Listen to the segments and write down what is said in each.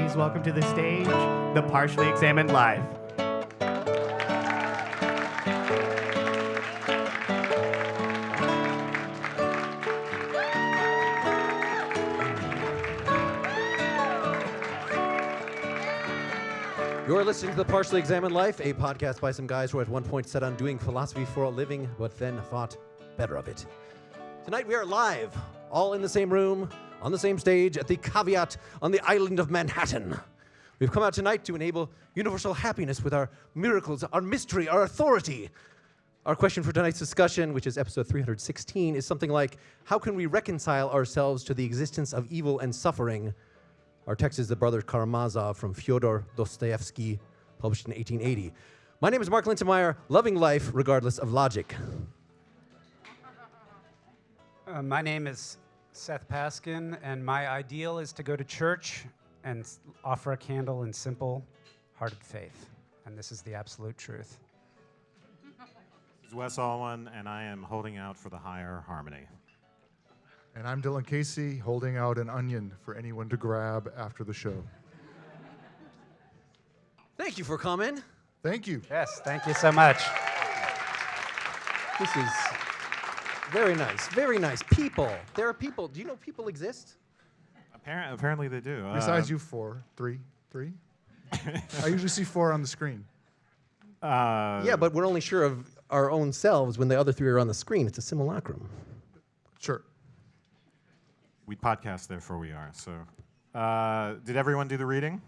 please welcome to the stage the Partially Examined Live. You're listening to The Partially Examined Life, a podcast by some guys who at one point set on doing philosophy for a living, but then thought better of it. Tonight we are live, all in the same room, on the same stage, at the Caveat on the island of Manhattan. We've come out tonight to enable universal happiness with our miracles, our mystery, our authority. Our question for tonight's discussion, which is episode 316, is something like, how can we reconcile ourselves to the existence of evil and suffering? Our text is The Brothers Karamazov from Fyodor Dostoevsky, published in 1880. My name is Mark Linsenmayer, loving life regardless of logic. My name is Seth Paskin, and my ideal is to go to church and offer a candle in simple-hearted faith. And this is the absolute truth. This is Wes Alwan, and I am holding out for the higher harmony. And I'm Dylan Casey, holding out an onion for anyone to grab after the show. Thank you for coming. Thank you. Yes, thank you so much. This is very nice, very nice. People. There are people. Do you know people exist? Apparently they do. Besides you, three. I usually see 4 on the screen. Yeah, but we're only sure of our own selves when the other 3 are on the screen. It's a simulacrum. Sure. We podcast, therefore we are. So, did everyone do the reading?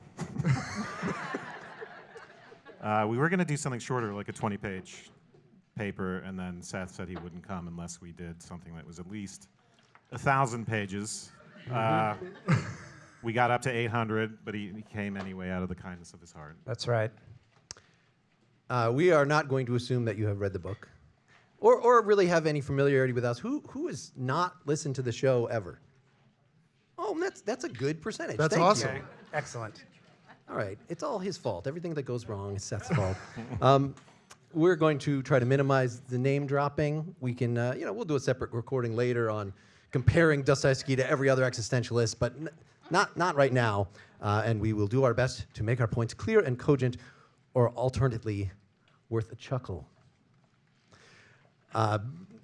We were going to do something shorter, like a 20-page paper, and then Seth said he wouldn't come unless we did something that was at least 1,000 pages. We got up to 800, but he came anyway out of the kindness of his heart. That's right. We are not going to assume that you have read the book or really have any familiarity with us. Who has not listened to the show ever? Oh, that's a good percentage. That's Thank awesome. you. Okay. Excellent. All right. It's all his fault. Everything that goes wrong is Seth's fault. We're going to try to minimize the name dropping. We can, we'll do a separate recording later on comparing Dostoevsky to every other existentialist, but not right now. And we will do our best to make our points clear and cogent, or alternately, worth a chuckle.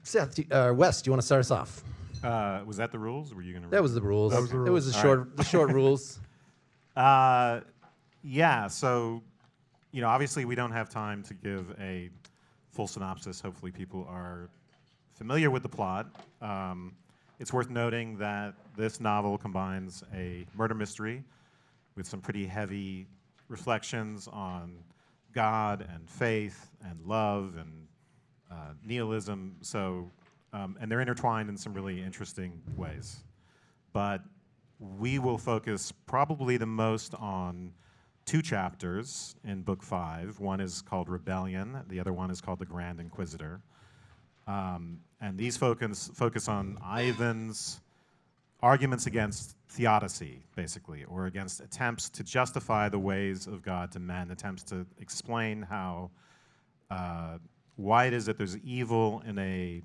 Seth, Wes, do you want to start us off? Was that the rules? Were you going to? That was the rules. That was the It was rules. the short rules. Yeah, so, obviously we don't have time to give a full synopsis. Hopefully people are familiar with the plot. It's worth noting that this novel combines a murder mystery with some pretty heavy reflections on God and faith and love and nihilism. So, and they're intertwined in some really interesting ways. But we will focus probably the most on 2 chapters in Book 5. One is called Rebellion. The other one is called The Grand Inquisitor. And these focus on Ivan's arguments against theodicy, basically, or against attempts to justify the ways of God to men, attempts to explain how why it is that there's evil in a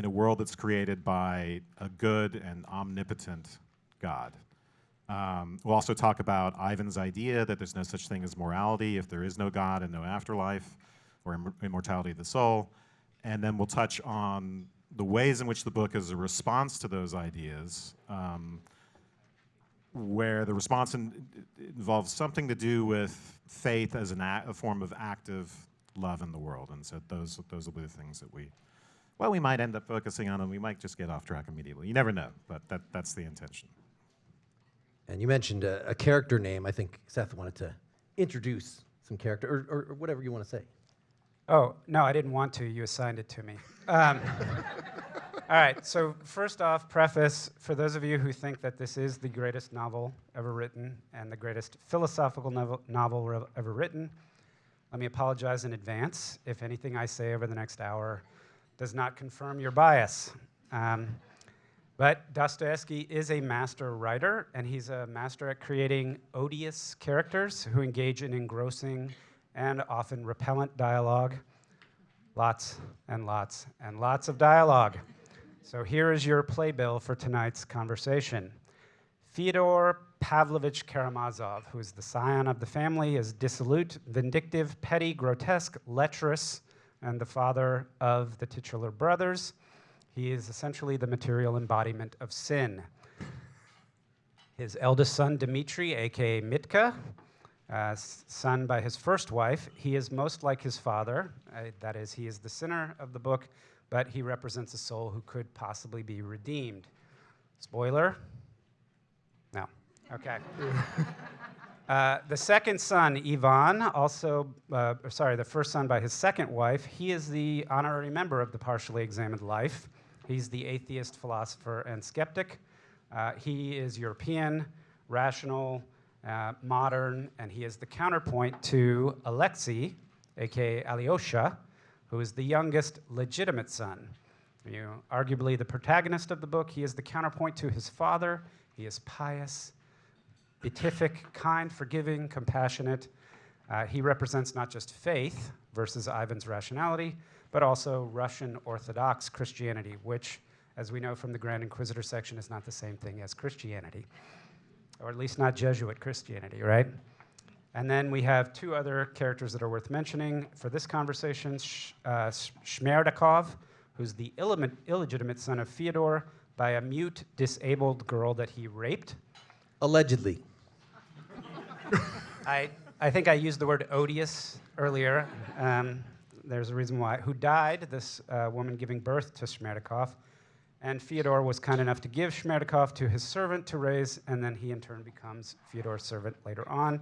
world that's created by a good and omnipotent God. We'll also talk about Ivan's idea that there's no such thing as morality if there is no God and no afterlife, or immortality of the soul. And then we'll touch on the ways in which the book is a response to those ideas, where the response involves something to do with faith as a form of active love in the world. And so those will be the things that we might end up focusing on, and we might just get off track immediately. You never know, but that's the intention. And you mentioned a character name. I think Seth wanted to introduce some character, or whatever you want to say. Oh, no, I didn't want to. You assigned it to me. All right, so first off, preface, for those of you who think that this is the greatest novel ever written and the greatest philosophical novel ever written, let me apologize in advance if anything I say over the next hour does not confirm your bias. But Dostoevsky is a master writer, and he's a master at creating odious characters who engage in engrossing and often repellent dialogue. Lots and lots and lots of dialogue. So here is your playbill for tonight's conversation. Fyodor Pavlovich Karamazov, who is the scion of the family, is dissolute, vindictive, petty, grotesque, lecherous, and the father of the titular brothers. He is essentially the material embodiment of sin. His eldest son, Dmitri, aka Mitka, son by his first wife, he is most like his father. That is, he is the sinner of the book, but he represents a soul who could possibly be redeemed. Spoiler? No. Okay. The second son, Ivan, the first son by his second wife, he is the honorary member of the Partially Examined Life. He's the atheist, philosopher, and skeptic. He is European, rational, modern, and he is the counterpoint to Alexei, aka Alyosha, who is the youngest legitimate son. Arguably the protagonist of the book, he is the counterpoint to his father. He is pious, beatific, kind, forgiving, compassionate. He represents not just faith versus Ivan's rationality, but also Russian Orthodox Christianity, which, as we know from the Grand Inquisitor section, is not the same thing as Christianity, or at least not Jesuit Christianity, right? And then we have two other characters that are worth mentioning for this conversation. Shmerdakov, who's the illegitimate son of Fyodor by a mute, disabled girl that he raped. Allegedly. I think I used the word odious earlier. There's a reason why. Who died, this woman giving birth to Shmerdakov. And Fyodor was kind enough to give Shmerdakov to his servant to raise, and then he in turn becomes Fyodor's servant later on.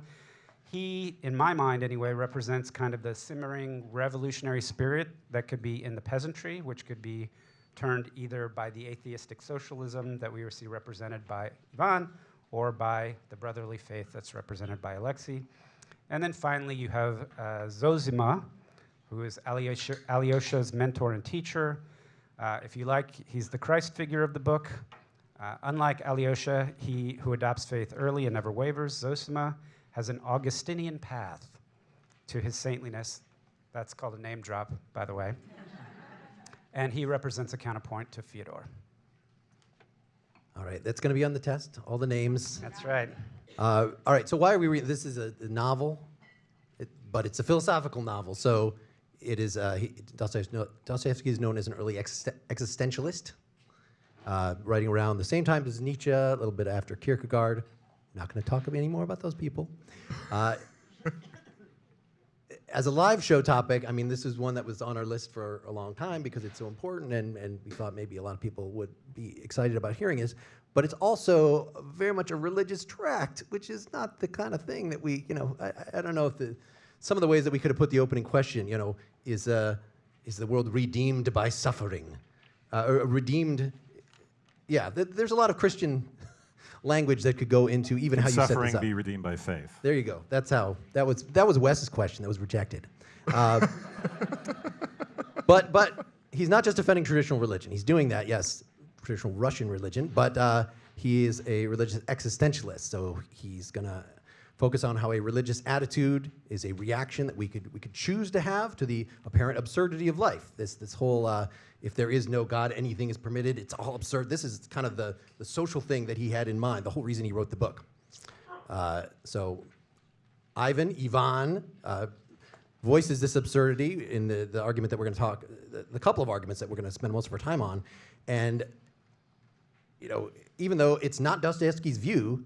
He, in my mind anyway, represents kind of the simmering revolutionary spirit that could be in the peasantry, which could be turned either by the atheistic socialism that we see represented by Ivan, or by the brotherly faith that's represented by Alexei. And then finally you have Zosima, who is Alyosha's mentor and teacher. If you like, he's the Christ figure of the book. Unlike Alyosha, who adopts faith early and never wavers, Zosima has an Augustinian path to his saintliness. That's called a name drop, by the way. And he represents a counterpoint to Fyodor. All right, that's going to be on the test, all the names. That's right. All right, so why are we reading? This is a novel, but it's a philosophical novel. So it is, Dostoevsky is known as an early existentialist, writing around the same time as Nietzsche, a little bit after Kierkegaard. I'm not going to talk any more about those people. As a live show topic, I mean, this is one that was on our list for a long time because it's so important, and we thought maybe a lot of people would be excited about hearing this. But it's also very much a religious tract, which is not the kind of thing that we, I don't know if some of the ways that we could have put the opening question, is the world redeemed by suffering? Or redeemed, yeah, there's a lot of Christian language that could go into even how you set this up. Suffering be redeemed by faith. There you go. That was Wes's question that was rejected. But he's not just defending traditional religion. He's doing that, yes, traditional Russian religion, but he is a religious existentialist. So he's gonna focus on how a religious attitude is a reaction that we could choose to have to the apparent absurdity of life. This whole if there is no God, anything is permitted. It's all absurd. This is kind of the social thing that he had in mind. The whole reason he wrote the book. So Ivan voices this absurdity in the argument that we're going to talk, the couple of arguments that we're going to spend most of our time on, and even though it's not Dostoevsky's view,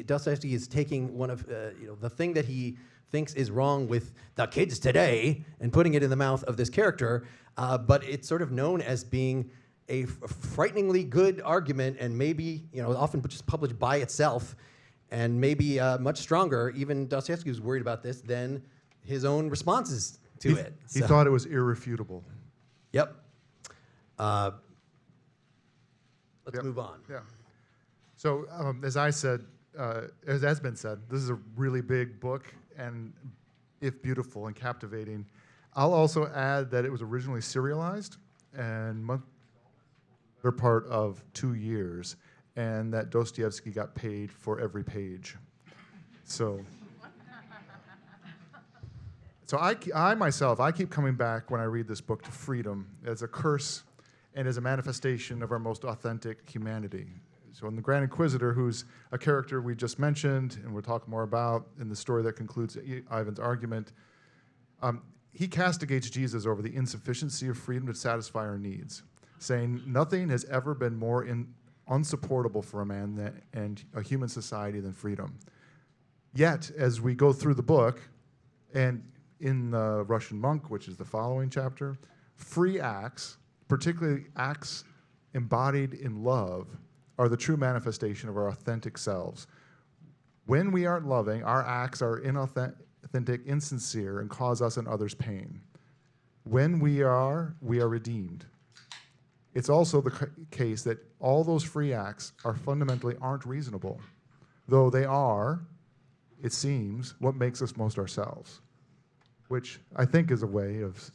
Dostoevsky is taking one of the thing that he thinks is wrong with the kids today and putting it in the mouth of this character, but it's sort of known as being a frighteningly good argument, and maybe often just published by itself, and maybe much stronger. Even Dostoevsky was worried about this than his own responses to it. He thought it was irrefutable. Yep. Let's move on. Yeah. So as I said, as has been said, this is a really big book, and if beautiful and captivating. I'll also add that it was originally serialized, and they're part of 2 years, and that Dostoevsky got paid for every page. So I myself keep coming back when I read this book to freedom as a curse and as a manifestation of our most authentic humanity. So in the Grand Inquisitor, who's a character we just mentioned, and we'll talk more about in the story that concludes Ivan's argument, he castigates Jesus over the insufficiency of freedom to satisfy our needs, saying nothing has ever been more unsupportable for a man and a human society than freedom. Yet, as we go through the book, and in the Russian Monk, which is the following chapter, free acts, particularly acts embodied in love, are the true manifestation of our authentic selves. When we aren't loving, our acts are inauthentic, insincere, and cause us and others pain. When we are redeemed. It's also the case that all those free acts fundamentally aren't reasonable, though they are, it seems, what makes us most ourselves, which I think is a way of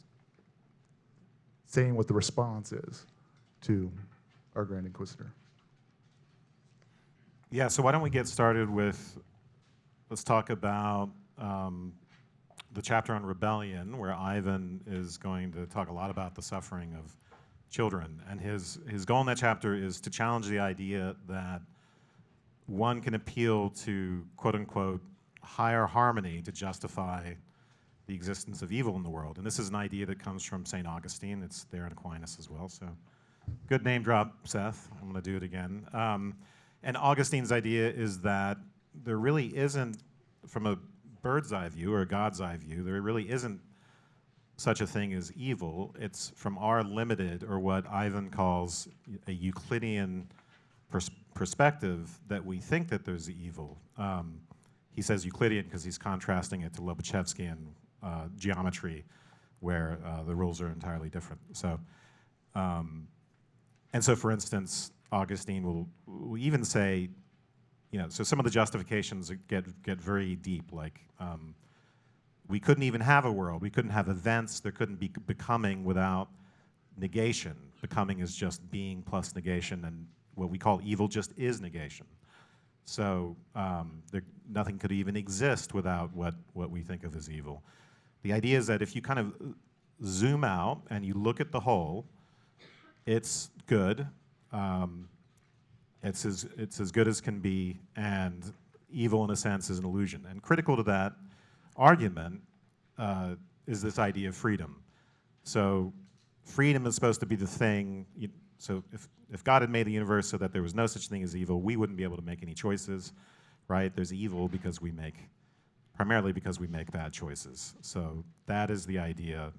saying what the response is to our Grand Inquisitor. Yeah, so why don't we get started with, let's talk about the chapter on rebellion, where Ivan is going to talk a lot about the suffering of children. And his goal in that chapter is to challenge the idea that one can appeal to, quote unquote, higher harmony to justify the existence of evil in the world. And this is an idea that comes from St. Augustine. It's there in Aquinas as well. So good name drop, Seth. I'm going to do it again. And Augustine's idea is that there really isn't, from a bird's eye view or a God's eye view, there really isn't such a thing as evil. It's from our limited, or what Ivan calls a Euclidean perspective, that we think that there's evil. He says Euclidean because he's contrasting it to Lobachevskian geometry, where the rules are entirely different. So, and so, for instance, Augustine will even say, so some of the justifications get very deep, like we couldn't even have a world, we couldn't have events, there couldn't be becoming without negation. Becoming is just being plus negation, and what we call evil just is negation. So nothing could even exist without what we think of as evil. The idea is that if you kind of zoom out and you look at the whole, it's good. It's as good as can be, and evil, in a sense, is an illusion. And critical to that argument is this idea of freedom. So freedom is supposed to be the thing. So if God had made the universe so that there was no such thing as evil, we wouldn't be able to make any choices, right? There's evil primarily because we make bad choices. So that is the idea.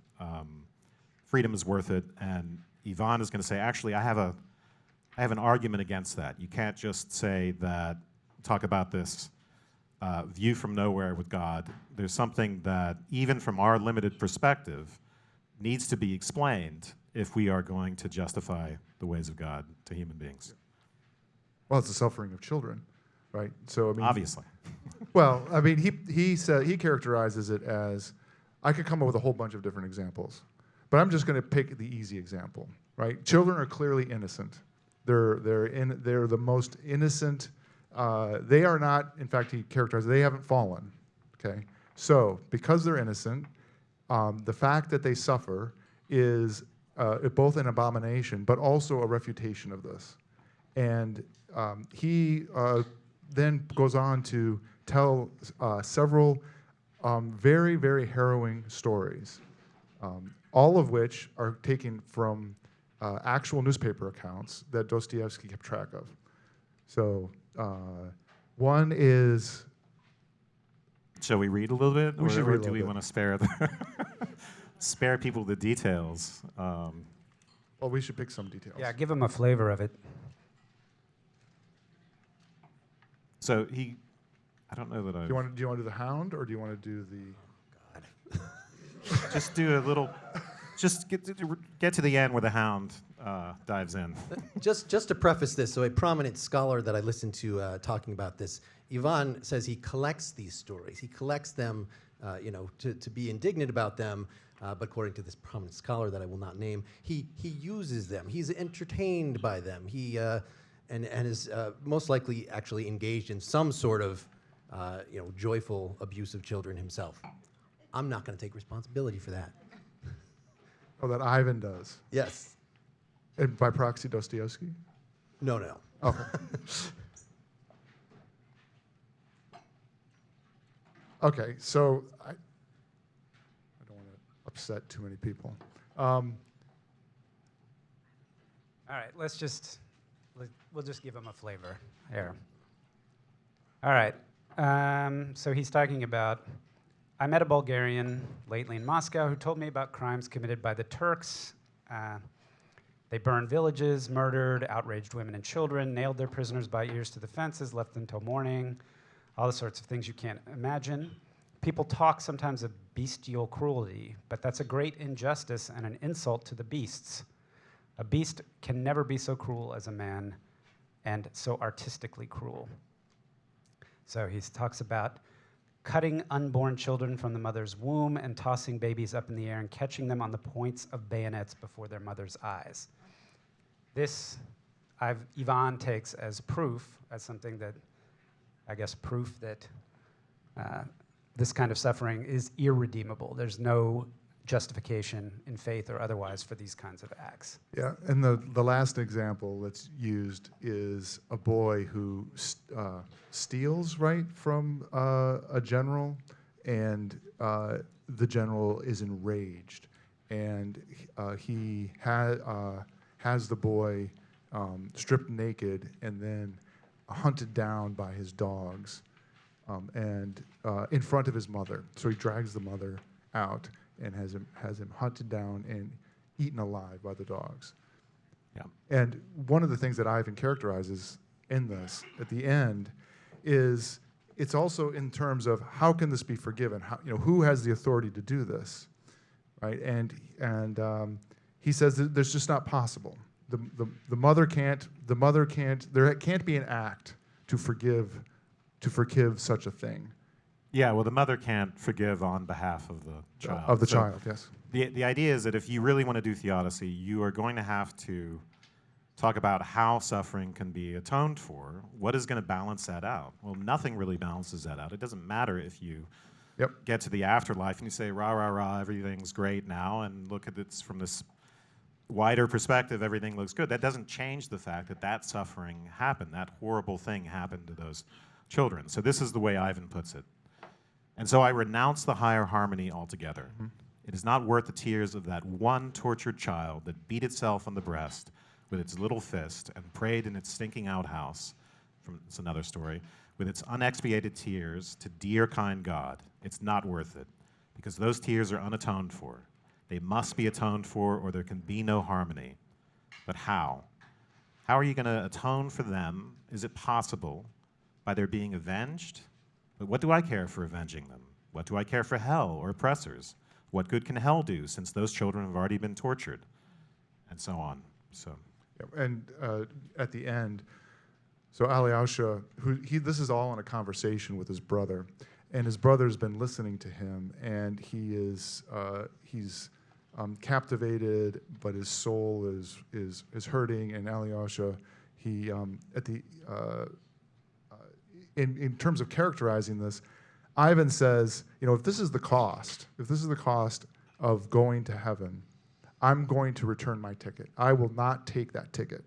Freedom is worth it, and Ivan is going to say, actually, I have an argument against that. You can't just say that, talk about this view from nowhere with God. There's something that, even from our limited perspective, needs to be explained if we are going to justify the ways of God to human beings. Well, it's the suffering of children, right? So I mean, obviously. Well, I mean, he characterizes it as, I could come up with a whole bunch of different examples, but I'm just going to pick the easy example, right? Children are clearly innocent. They're the most innocent. They are not. In fact, he characterizes they haven't fallen. Okay, so because they're innocent, the fact that they suffer is both an abomination, but also a refutation of this. And he then goes on to tell several very, very harrowing stories, all of which are taken from actual newspaper accounts that Dostoevsky kept track of. So one is... Shall we read a little bit? We should read a or little do we bit. want to spare people the details? Well, we should pick some details. Yeah, give them a flavor of it. So I don't know that Do you want to do the Hound, or do you want to do the... just do a little, just get to the end where the Hound dives in. Just to preface this, so a prominent scholar that I listened to talking about this, Ivan says he collects these stories. He collects them, to be indignant about them. But according to this prominent scholar that I will not name, he uses them. He's entertained by them. He and is most likely actually engaged in some sort of joyful abuse of children himself. I'm not going to take responsibility for that. Oh, that Ivan does. Yes. And by proxy, Dostoevsky? No. Okay. Okay, so I don't want to upset too many people. All right, we'll just give him a flavor here. All right, so he's talking about, I met a Bulgarian lately in Moscow who told me about crimes committed by the Turks. They burned villages, murdered, outraged women and children, nailed their prisoners by ears to the fences, left them till morning, all the sorts of things you can't imagine. People talk sometimes of bestial cruelty, but that's a great injustice and an insult to the beasts. A beast can never be so cruel as a man and so artistically cruel. So he talks about cutting unborn children from the mother's womb and tossing babies up in the air and catching them on the points of bayonets before their mother's eyes. This, Ivan takes as proof, as something that, I guess, proof that this kind of suffering is irredeemable. There's no justification in faith or otherwise for these kinds of acts. Yeah, and the last example that's used is a boy who steals, right, from a general, and the general is enraged, and he has the boy stripped naked and then hunted down by his dogs, and in front of his mother. So he drags the mother out and has him hunted down and eaten alive by the dogs. Yeah. And one of the things that Ivan characterizes in this at the end is it's also in terms of how can this be forgiven? How, who has the authority to do this, right? And he says that there's just not possible. The mother can't. There can't be an act to forgive such a thing. Yeah, well, the mother can't forgive on behalf of the child. Of the child, yes. The idea is that if you really want to do theodicy, you are going to have to talk about how suffering can be atoned for. What is going to balance that out? Well, nothing really balances that out. It doesn't matter if you get to the afterlife and you say, rah, rah, rah, everything's great now, and look at it from this wider perspective, everything looks good. That doesn't change the fact that that suffering happened, that horrible thing happened to those children. So this is the way Ivan puts it. And so I renounce the higher harmony altogether. Mm-hmm. It is not worth the tears of that one tortured child that beat itself on the breast with its little fist and prayed in its stinking outhouse, it's another story, with its unexpiated tears to dear kind God. It's not worth it, because those tears are unatoned for. They must be atoned for, or there can be no harmony. But how? How are you going to atone for them? Is it possible by their being avenged? But what do I care for avenging them? What do I care for hell or oppressors? What good can hell do, since those children have already been tortured? And so on. So. Yeah, and at the end, so Alyosha, this is all in a conversation with his brother, and his brother's been listening to him, and he's captivated, but his soul is hurting. And Alyosha, in terms of characterizing this, Ivan says, if this is the cost of going to heaven, I'm going to return my ticket. I will not take that ticket.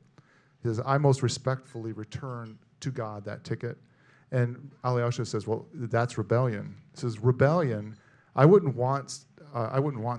He says, I most respectfully return to God that ticket. And Alyosha says, well, that's rebellion. He says, rebellion, I wouldn't want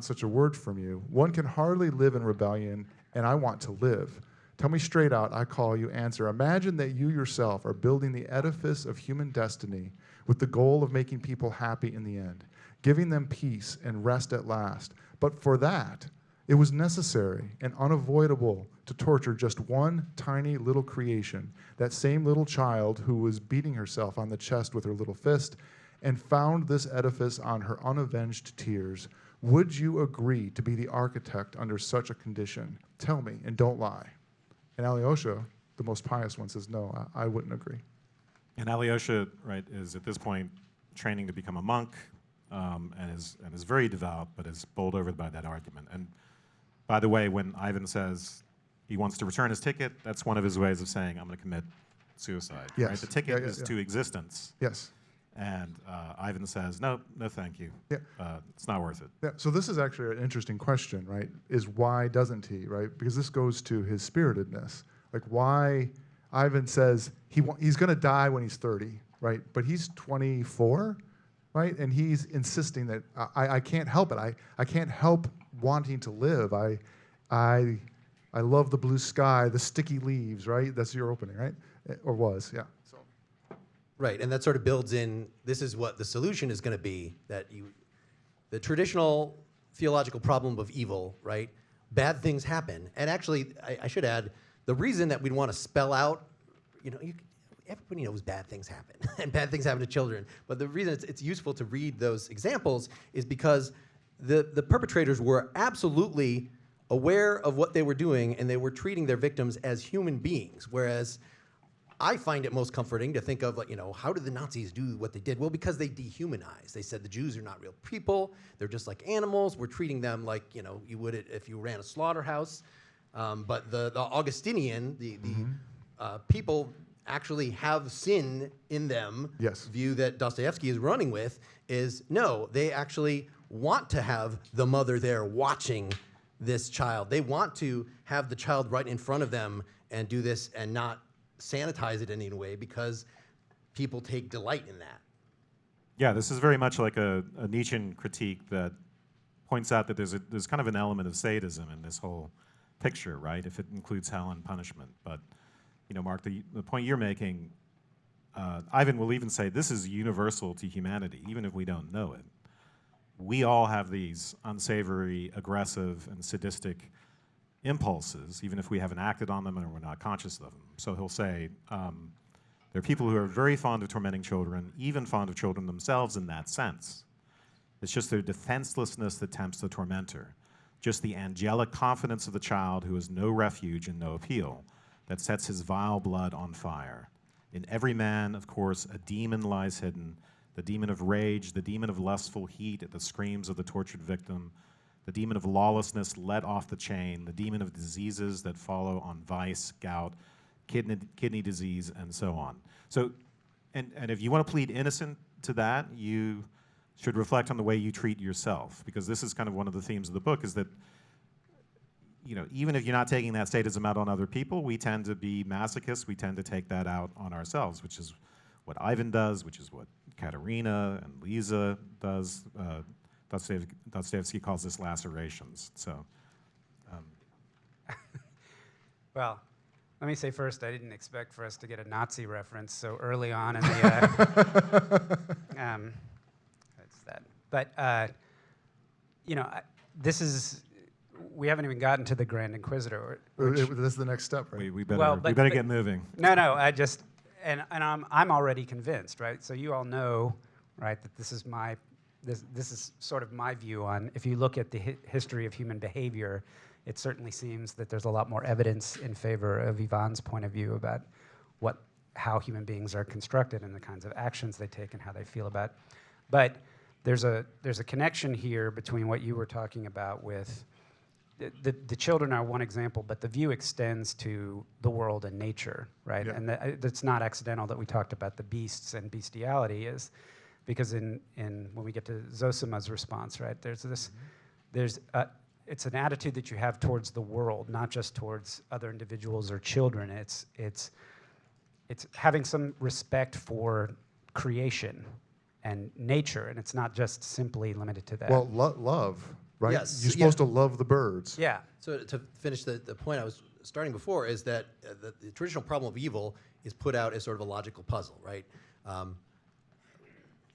such a word from you. One can hardly live in rebellion, and I want to live. Tell me straight out, I call you, answer. Imagine that you yourself are building the edifice of human destiny with the goal of making people happy in the end, giving them peace and rest at last. But for that, it was necessary and unavoidable to torture just one tiny little creation, that same little child who was beating herself on the chest with her little fist and found this edifice on her unavenged tears. Would you agree to be the architect under such a condition? Tell me, and don't lie. And Alyosha, the most pious one, says, no, I wouldn't agree. And Alyosha, right, is at this point training to become a monk, and is very devout, but is bowled over by that argument. And by the way, when Ivan says he wants to return his ticket, that's one of his ways of saying, I'm going to commit suicide. Yes. Right? The ticket is to existence. Yes. And Ivan says, no, thank you. Yeah. It's not worth it. Yeah. So this is actually an interesting question, right? Is why doesn't he, right? Because this goes to his spiritedness. Like, why Ivan says he's going to die when he's 30, right? But he's 24, right? And he's insisting that I can't help it. I can't help wanting to live. I love the blue sky, the sticky leaves, right? That's your opening, right? Or was, yeah. So. Right, and that sort of builds in, this is what the solution is going to be, the traditional theological problem of evil, right? Bad things happen. And actually, I should add, the reason that we'd want to spell out, everybody knows bad things happen, and bad things happen to children. But the reason it's useful to read those examples is because the perpetrators were absolutely aware of what they were doing, and they were treating their victims as human beings, whereas I find it most comforting to think of, like, how did the Nazis do what they did? Well, because they dehumanized. They said the Jews are not real people. They're just like animals. We're treating them like, you would if you ran a slaughterhouse. But the Augustinian, the people actually have sin in them. Yes. View that Dostoevsky is running with is, no, they actually want to have the mother there watching this child. They want to have the child right in front of them and do this and not sanitize it in any way, because people take delight in that. Yeah, this is very much like a Nietzschean critique that points out that there's kind of an element of sadism in this whole picture, right? If it includes hell and punishment. But, Mark, the point you're making, Ivan will even say this is universal to humanity, even if we don't know it. We all have these unsavory, aggressive, and sadistic impulses, even if we haven't acted on them and we're not conscious of them. So he'll say, there are people who are very fond of tormenting children, even fond of children themselves in that sense. It's just their defenselessness that tempts the tormentor, just the angelic confidence of the child who has no refuge and no appeal, that sets his vile blood on fire. In every man, of course, a demon lies hidden, the demon of rage, the demon of lustful heat at the screams of the tortured victim, the demon of lawlessness let off the chain, the demon of diseases that follow on vice, gout, kidney disease, and so on. So, and if you want to plead innocent to that, you should reflect on the way you treat yourself, because this is kind of one of the themes of the book, is that, even if you're not taking that sadism out on other people, we tend to be masochists. We tend to take that out on ourselves, which is what Ivan does, which is what Katerina and Lisa does. Dostoevsky calls this lacerations. So, Well, let me say first, I didn't expect for us to get a Nazi reference so early on in the. That's that. But this is. We haven't even gotten to the Grand Inquisitor. This is the next step, right? we better get moving. No, I just and I'm already convinced, right? So you all know, right, that this is this is sort of my view on, if you look at the history of human behavior, it certainly seems that there's a lot more evidence in favor of Ivan's point of view about how human beings are constructed and the kinds of actions they take and how they feel about. But there's a connection here between what you were talking about with the children are one example, but the view extends to the world and nature, right? Yeah. And it's not accidental that we talked about the beasts and bestiality, is because in when we get to Zosima's response, right? It's an attitude that you have towards the world, not just towards other individuals or children. It's having some respect for creation and nature, and it's not just simply limited to that. Well, love, right? Yes. You're supposed to love the birds. Yeah. So to finish the point I was starting before is that the traditional problem of evil is put out as sort of a logical puzzle, right?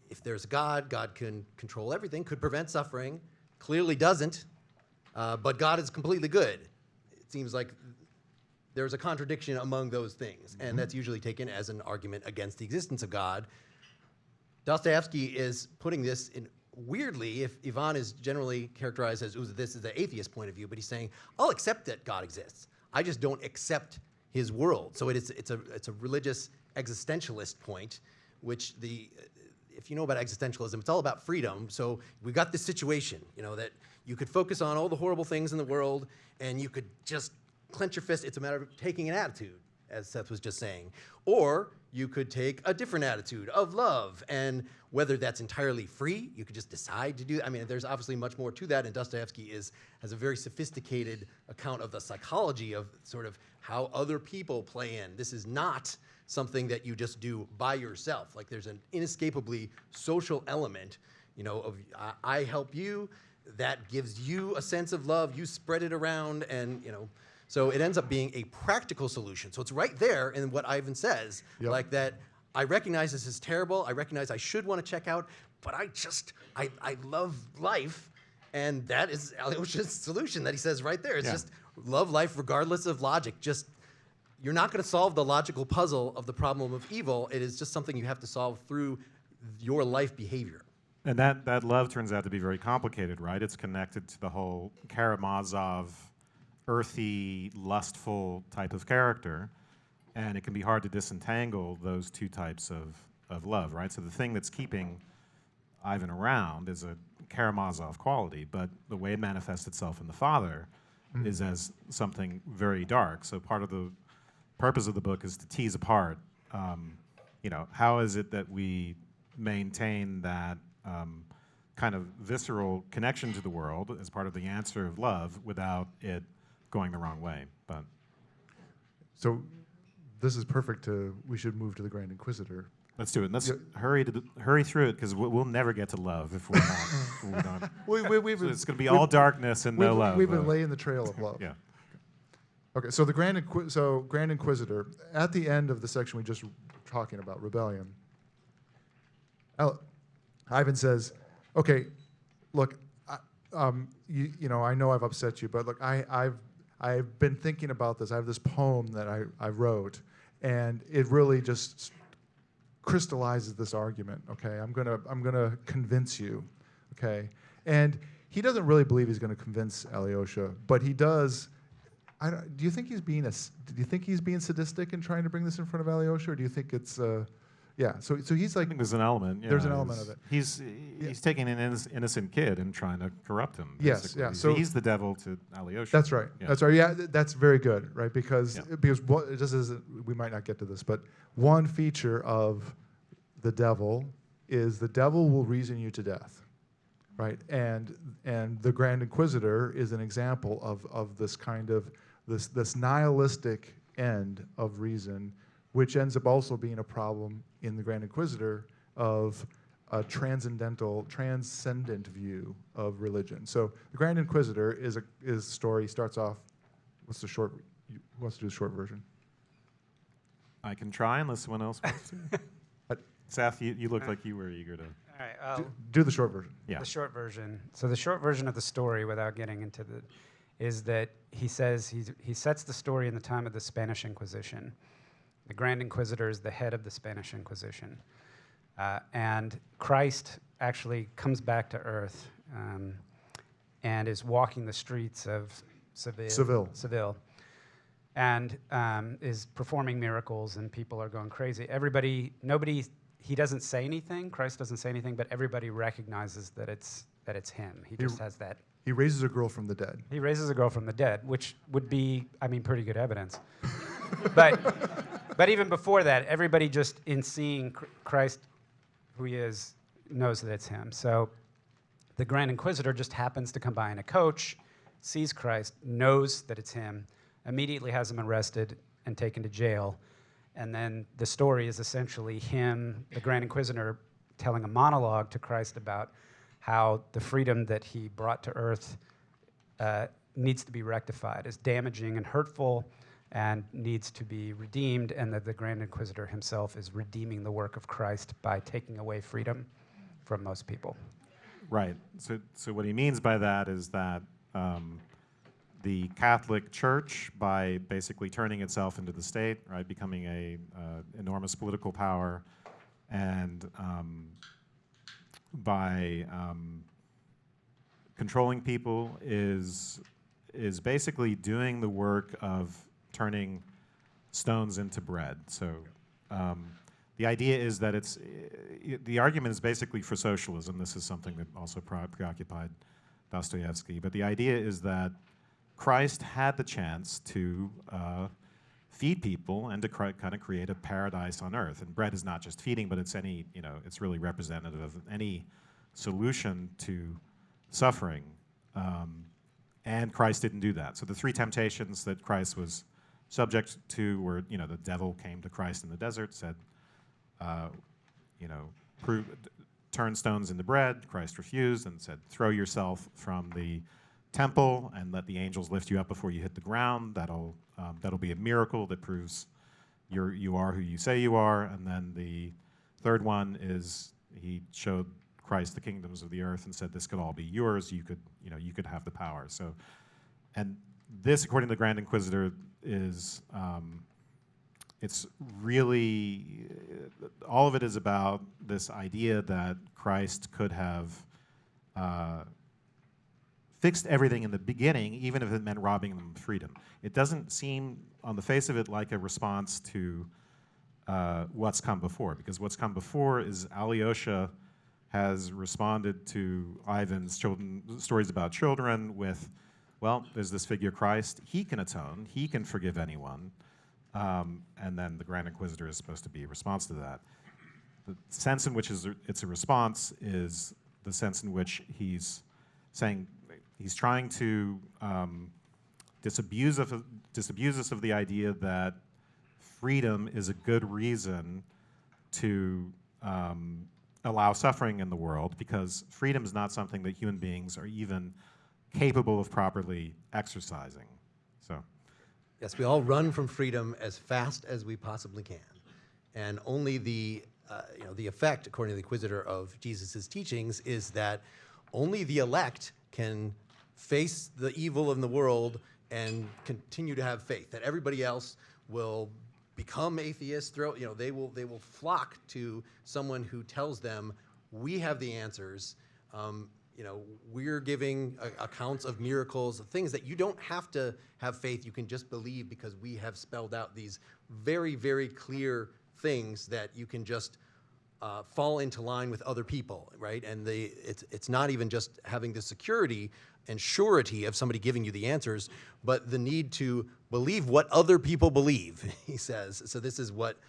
If there's a God, God can control everything, could prevent suffering, clearly doesn't, but God is completely good. It seems like there's a contradiction among those things, and that's usually taken as an argument against the existence of God. Dostoevsky is putting this in weirdly, if Ivan is generally characterized as, this is the atheist point of view, but he's saying, I'll accept that God exists. I just don't accept his world. So it's a religious existentialist point, which if you know about existentialism, it's all about freedom. So we got this situation, that you could focus on all the horrible things in the world, and you could just clench your fist. It's a matter of taking an attitude, as Seth was just saying. Or you could take a different attitude of love, and whether that's entirely free, you could just decide to do that. I mean, there's obviously much more to that, and Dostoevsky has a very sophisticated account of the psychology of sort of how other people play in. This is not something that you just do by yourself. Like, there's an inescapably social element, of I help you, that gives you a sense of love, you spread it around, and, so it ends up being a practical solution. So it's right there in what Ivan says, like that I recognize this is terrible, I recognize I should want to check out, but I love life, and that is Alyosha's solution that he says right there. It's just love life regardless of logic. Just, you're not going to solve the logical puzzle of the problem of evil. It is just something you have to solve through your life behavior. And that love turns out to be very complicated, right? It's connected to the whole Karamazov, earthy, lustful type of character, and it can be hard to disentangle those two types of love, right? So the thing that's keeping Ivan around is a Karamazov quality, but the way it manifests itself in the father is as something very dark. So part of the purpose of the book is to tease apart, how is it that we maintain that kind of visceral connection to the world as part of the answer of love without it going the wrong way. But So this is perfect. We should move to the Grand Inquisitor. let's do it. Let's hurry through it, because we'll never get to love if we're not. If we don't. So it's going to be all darkness and no love. We've been laying the trail of love. Yeah. Okay, so the Grand Inquisitor, at the end of the section we just were talking about, rebellion, Ivan says, okay, look, I know I've upset you, but look, I've been thinking about this. I have this poem that I wrote, and it really just crystallizes this argument. Okay, I'm gonna convince you. Okay, and he doesn't really believe he's going to convince Alyosha, but he does. Do you think he's being sadistic in trying to bring this in front of Alyosha, or do you think it's yeah? So he's like, I think there's an element. There's an element of it. He's taking an innocent kid and trying to corrupt him. Yes, basically. yeah. So he's the devil to Alyosha. That's right. Yeah. That's right. Yeah, that's very good, right? Because what it just isn't. We might not get to this, but one feature of the devil is the devil will reason you to death, right? And the Grand Inquisitor is an example of this kind of this nihilistic end of reason, which ends up also being a problem in the Grand Inquisitor of a transcendent view of religion. So the Grand Inquisitor is a story. Starts off. Who wants to do the short version? I can try unless someone else wants to. Seth, you look like you were eager to. All right, Do the short version. Yeah. the short version. So the short version of the story, without getting into is that he says he sets the story in the time of the Spanish Inquisition. The Grand Inquisitor is the head of the Spanish Inquisition. And Christ actually comes back to earth and is walking the streets of Seville. And is performing miracles, and people are going crazy. He doesn't say anything, Christ doesn't say anything, but everybody recognizes that it's him. He just has that. He raises a girl from the dead. He raises a girl from the dead, which would be, pretty good evidence. But even before that, everybody just in seeing Christ, who he is, knows that it's him. So the Grand Inquisitor just happens to come by in a coach, sees Christ, knows that it's him, immediately has him arrested and taken to jail. And then the story is essentially him, the Grand Inquisitor, telling a monologue to Christ about how the freedom that he brought to earth needs to be rectified, is damaging and hurtful, and needs to be redeemed, and that the Grand Inquisitor himself is redeeming the work of Christ by taking away freedom from most people. Right. So what he means by that is that the Catholic Church, by basically turning itself into the state, right, becoming a enormous political power, and by controlling people, is basically doing the work of turning stones into bread. So the idea is that the argument is basically for socialism. This is something that also preoccupied Dostoevsky. But the idea is that Christ had the chance to feed people and to kind of create a paradise on earth. And bread is not just feeding, but it's it's really representative of any solution to suffering. And Christ didn't do that. So the three temptations that Christ was subject to were, the devil came to Christ in the desert, said, turn stones into bread. Christ refused and said, throw yourself from the temple and let the angels lift you up before you hit the ground. That'll be a miracle that proves you are who you say you are. And then the third one is he showed Christ the kingdoms of the earth and said this could all be yours. You could have the power. So, and this, according to the Grand Inquisitor, is it's really all of it is about this idea that Christ could have fixed everything in the beginning, even if it meant robbing them of freedom. It doesn't seem, on the face of it, like a response to what's come before, because what's come before is Alyosha has responded to Ivan's stories about children with, well, there's this figure Christ. He can atone. He can forgive anyone. And then the Grand Inquisitor is supposed to be a response to that. The sense in which it's a response is the sense in which he's saying, he's trying to disabuse us of the idea that freedom is a good reason to allow suffering in the world, because freedom is not something that human beings are even capable of properly exercising. So, Yes, we all run from freedom as fast as we possibly can, and only the effect, according to the Inquisitor, of Jesus' teachings is that only the elect can face the evil in the world and continue to have faith. That everybody else will become atheists. They will flock to someone who tells them, "We have the answers." We're giving accounts of miracles, things that you don't have to have faith. You can just believe because we have spelled out these very, very clear things that you can just fall into line with other people, right? And it's not even just having the security and surety of somebody giving you the answers, but the need to believe what other people believe, he says. So this is what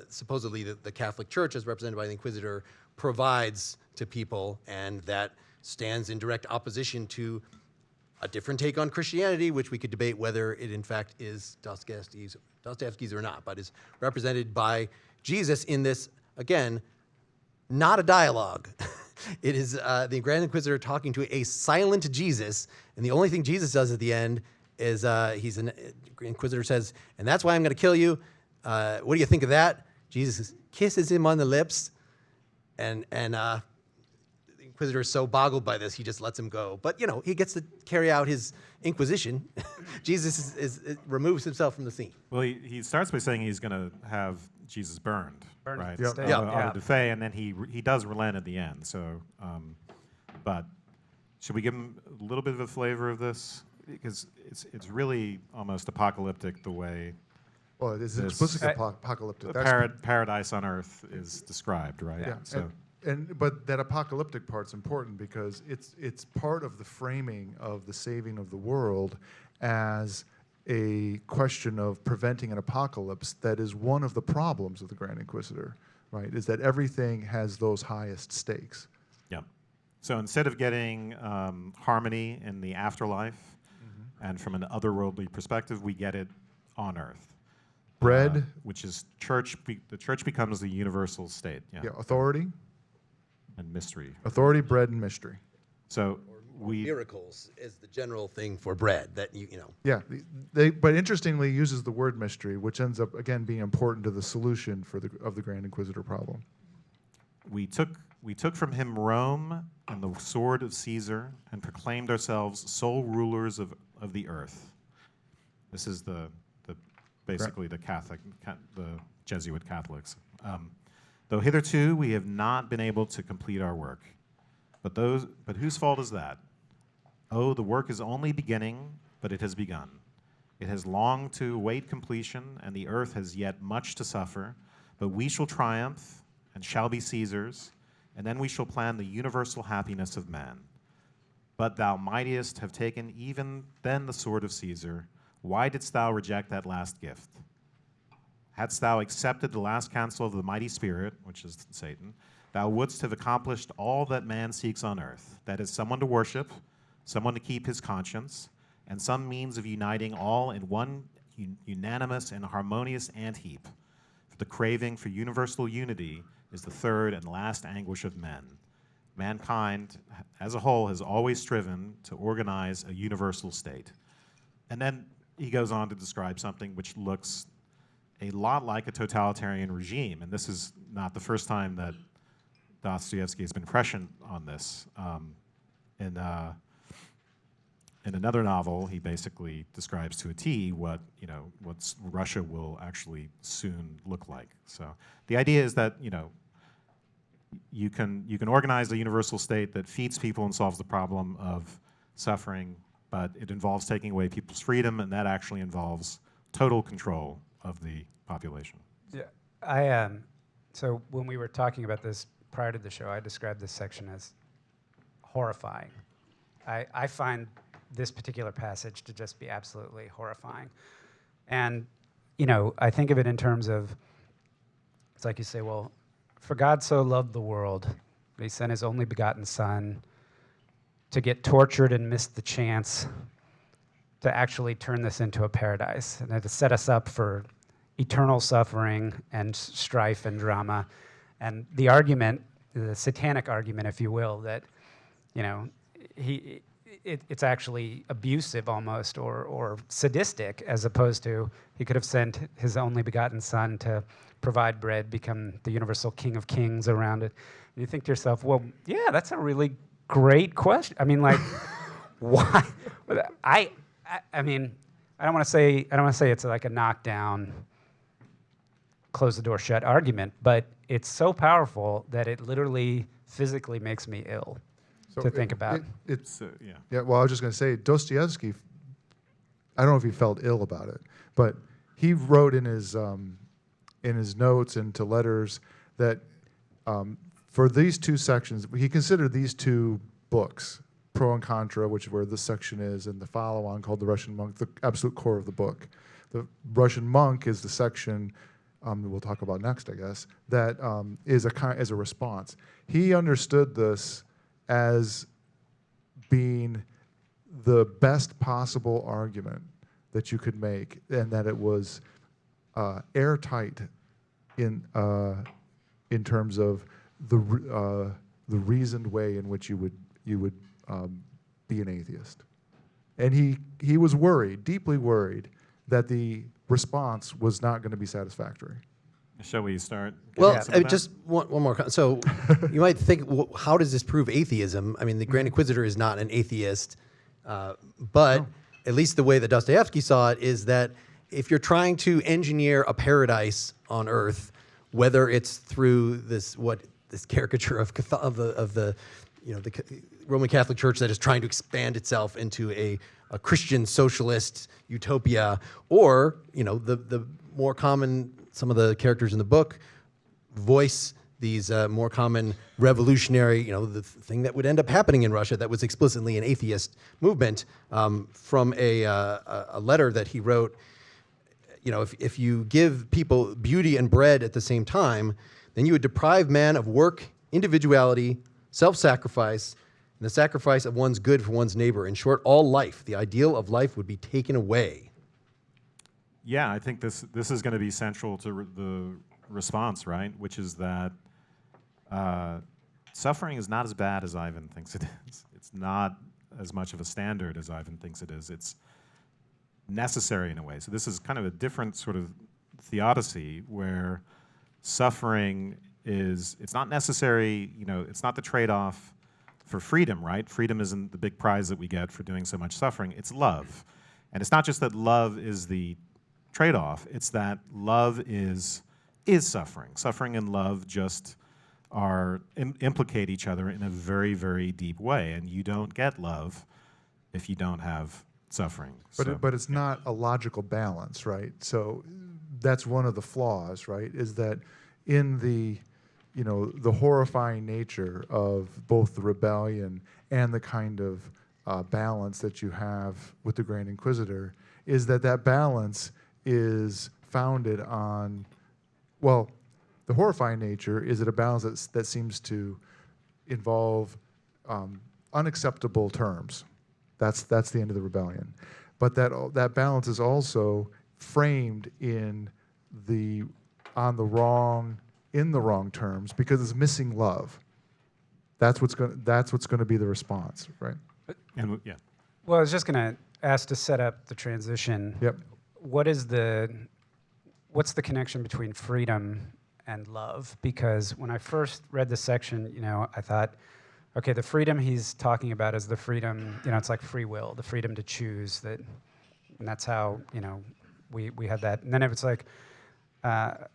supposedly the Catholic Church, as represented by the Inquisitor, provides to people, and that stands in direct opposition to a different take on Christianity, which we could debate whether it in fact is Dostoevsky's or not, but is represented by Jesus in this, again, not a dialogue. It is the Grand Inquisitor talking to a silent Jesus, and the only thing Jesus does at the end is Inquisitor says, "And that's why I'm going to kill you. What do you think of that?" Jesus kisses him on the lips, and the Inquisitor is so boggled by this, he just lets him go. But he gets to carry out his Inquisition. Jesus removes himself from the scene. well, he starts by saying he's going to have Jesus burned, right? Yep. On the Defay, and then he does relent at the end. So, but should we give him a little bit of a flavor of this, because it's really almost apocalyptic the way. Well, it is explicitly apocalyptic. Paradise on earth is described, right? Yeah. So. But that apocalyptic part's important because it's part of the framing of the saving of the world as a question of preventing an apocalypse. That is one of the problems of the Grand Inquisitor, right? Is that everything has those highest stakes. Yeah. So instead of getting harmony in the afterlife, and from an otherworldly perspective, we get it on earth. Bread, which is church. The church becomes the universal state. Yeah. Authority. And mystery. Authority, bread, and mystery. So miracles is the general thing for bread that Yeah, but interestingly uses the word mystery, which ends up again being important to the solution of the Grand Inquisitor problem. We took from him Rome and the sword of Caesar and proclaimed ourselves sole rulers of the earth. This is basically the Jesuit Catholics. Though hitherto we have not been able to complete our work. But whose fault is that? Oh, the work is only beginning, but it has begun. It has longed to await completion, and the earth has yet much to suffer. But we shall triumph, and shall be Caesars, and then we shall plan the universal happiness of man. But thou mightest have taken even then the sword of Caesar. Why didst thou reject that last gift? hadst thou accepted the last counsel of the mighty spirit, which is Satan, thou wouldst have accomplished all that man seeks on earth. That is, someone to worship, someone to keep his conscience, and some means of uniting all in one unanimous and harmonious ant-heap. For the craving for universal unity is the third and last anguish of men. Mankind, as a whole, has always striven to organize a universal state. And then he goes on to describe something which looks a lot like a totalitarian regime. And this is not the first time that Dostoevsky has been prescient on this. In another novel, he basically describes to a T what Russia will actually soon look like. So the idea is that you can organize a universal state that feeds people and solves the problem of suffering, but it involves taking away people's freedom, and that actually involves total control of the population. Yeah, so when we were talking about this prior to the show, I described this section as horrifying. I find this particular passage to just be absolutely horrifying. And, I think of it in terms of, it's like you say, well, for God so loved the world, that he sent his only begotten son to get tortured and miss the chance to actually turn this into a paradise and to set us up for eternal suffering and strife and drama. And the argument, the satanic argument, if you will, that, it's actually abusive almost or sadistic, as opposed to he could have sent his only begotten son to provide bread, become the universal king of kings around it. And you think to yourself, well, yeah, that's a really great question. I mean, like, why? I mean, I don't want to say it's like a knockdown, close the door shut argument, but it's so powerful that it literally physically makes me ill to think about. Yeah, well, I was just going to say, Dostoevsky, I don't know if he felt ill about it, but he wrote in his notes and to letters that for these two sections, he considered these two books, Pro and Contra, which is where this section is, and the follow-on called The Russian Monk, the absolute core of the book. The Russian Monk is the section we'll talk about next, I guess, that is a response. He understood this as being the best possible argument that you could make, and that it was airtight in terms of the reasoned way in which you would be an atheist. And he was worried, deeply worried, that the response was not going to be satisfactory. Shall we start? Well, just one more. So you might think, well, how does this prove atheism? I mean, the Grand Inquisitor is not an atheist, but at least the way that Dostoevsky saw it is that if you're trying to engineer a paradise on Earth, whether it's through this caricature of the Roman Catholic Church that is trying to expand itself into a Christian socialist utopia, or the more common, some of the characters in the book voice these more common revolutionary, the thing that would end up happening in Russia that was explicitly an atheist movement, from a letter that he wrote. If you give people beauty and bread at the same time, then you would deprive man of work, individuality, self-sacrifice, and the sacrifice of one's good for one's neighbor. In short, all life, the ideal of life, would be taken away. Yeah, I think this is going to be central to the response, right? Which is that suffering is not as bad as Ivan thinks it is. It's not as much of a standard as Ivan thinks it is. It's necessary in a way. So this is kind of a different sort of theodicy where suffering it's not necessary, it's not the trade-off for freedom, right? Freedom isn't the big prize that we get for doing so much suffering. It's love. And it's not just that love is the trade-off, it's that love is suffering. Suffering and love just implicate each other in a very, very deep way, and you don't get love if you don't have suffering. But it's not a logical balance, right? So that's one of the flaws, right? Is that in the horrifying nature of both the rebellion and the kind of balance that you have with the Grand Inquisitor, is that balance is founded on, well, the horrifying nature is that a balance that seems to involve unacceptable terms. That's the end of the rebellion. But that balance is also framed in the wrong terms because it's missing love. That's what's going to be the response, right? And yeah. Well, I was just going to ask to set up the transition. Yep. What's the connection between freedom and love? Because when I first read this section, I thought, okay, the freedom he's talking about is the freedom, it's like free will, the freedom to choose, and that's how, we had that. And then it was like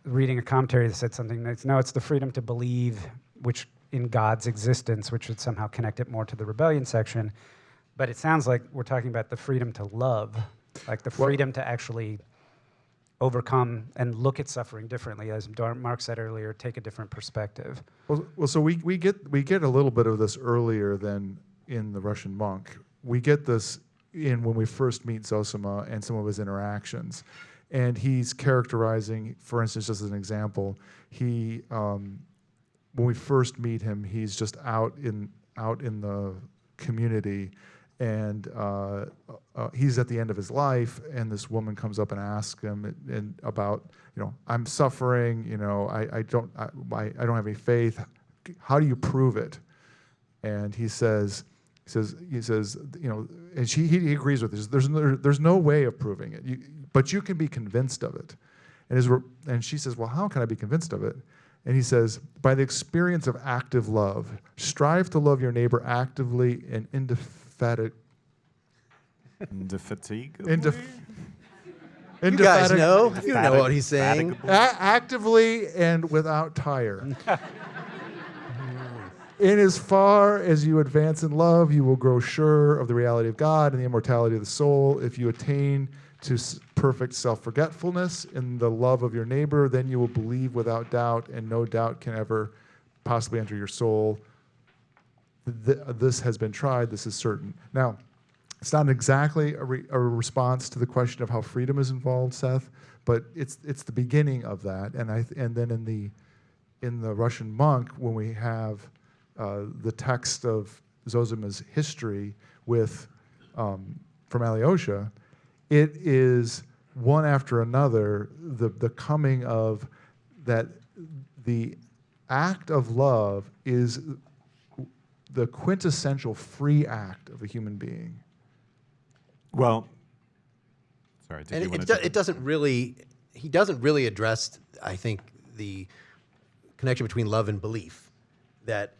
reading a commentary that said something that's, no, it's the freedom to believe, which in God's existence, which would somehow connect it more to the rebellion section. But it sounds like we're talking about the freedom to love, like the freedom to actually overcome and look at suffering differently, as Mark said earlier, take a different perspective. Well, so we get a little bit of this earlier than in The Russian Monk. We get this in when we first meet Zosima and some of his interactions, and he's characterizing, for instance, just as an example, when we first meet him, he's just out in the community, and he's at the end of his life, and this woman comes up and asks him about, I'm suffering, I don't have any faith. How do you prove it? And he says, and he agrees with this. There's no way of proving it, but you can be convinced of it. And she says, well, how can I be convinced of it? And he says, by the experience of active love, strive to love your neighbor actively and indefatigably. You guys know. You know what he's saying. Actively and without tire. In as far as you advance in love, you will grow sure of the reality of God and the immortality of the soul. If you attain to perfect self-forgetfulness in the love of your neighbor, then you will believe without doubt, and no doubt can ever possibly enter your soul. This has been tried. This is certain. Now, it's not exactly a response to the question of how freedom is involved, Seth, but it's the beginning of that. And then in the Russian Monk, when we have the text of Zosima's history from Alyosha, it is one after another the coming of that. The act of love is the quintessential free act of a human being. Well, sorry. And it doesn't really. He doesn't really address, I think, the connection between love and belief. That,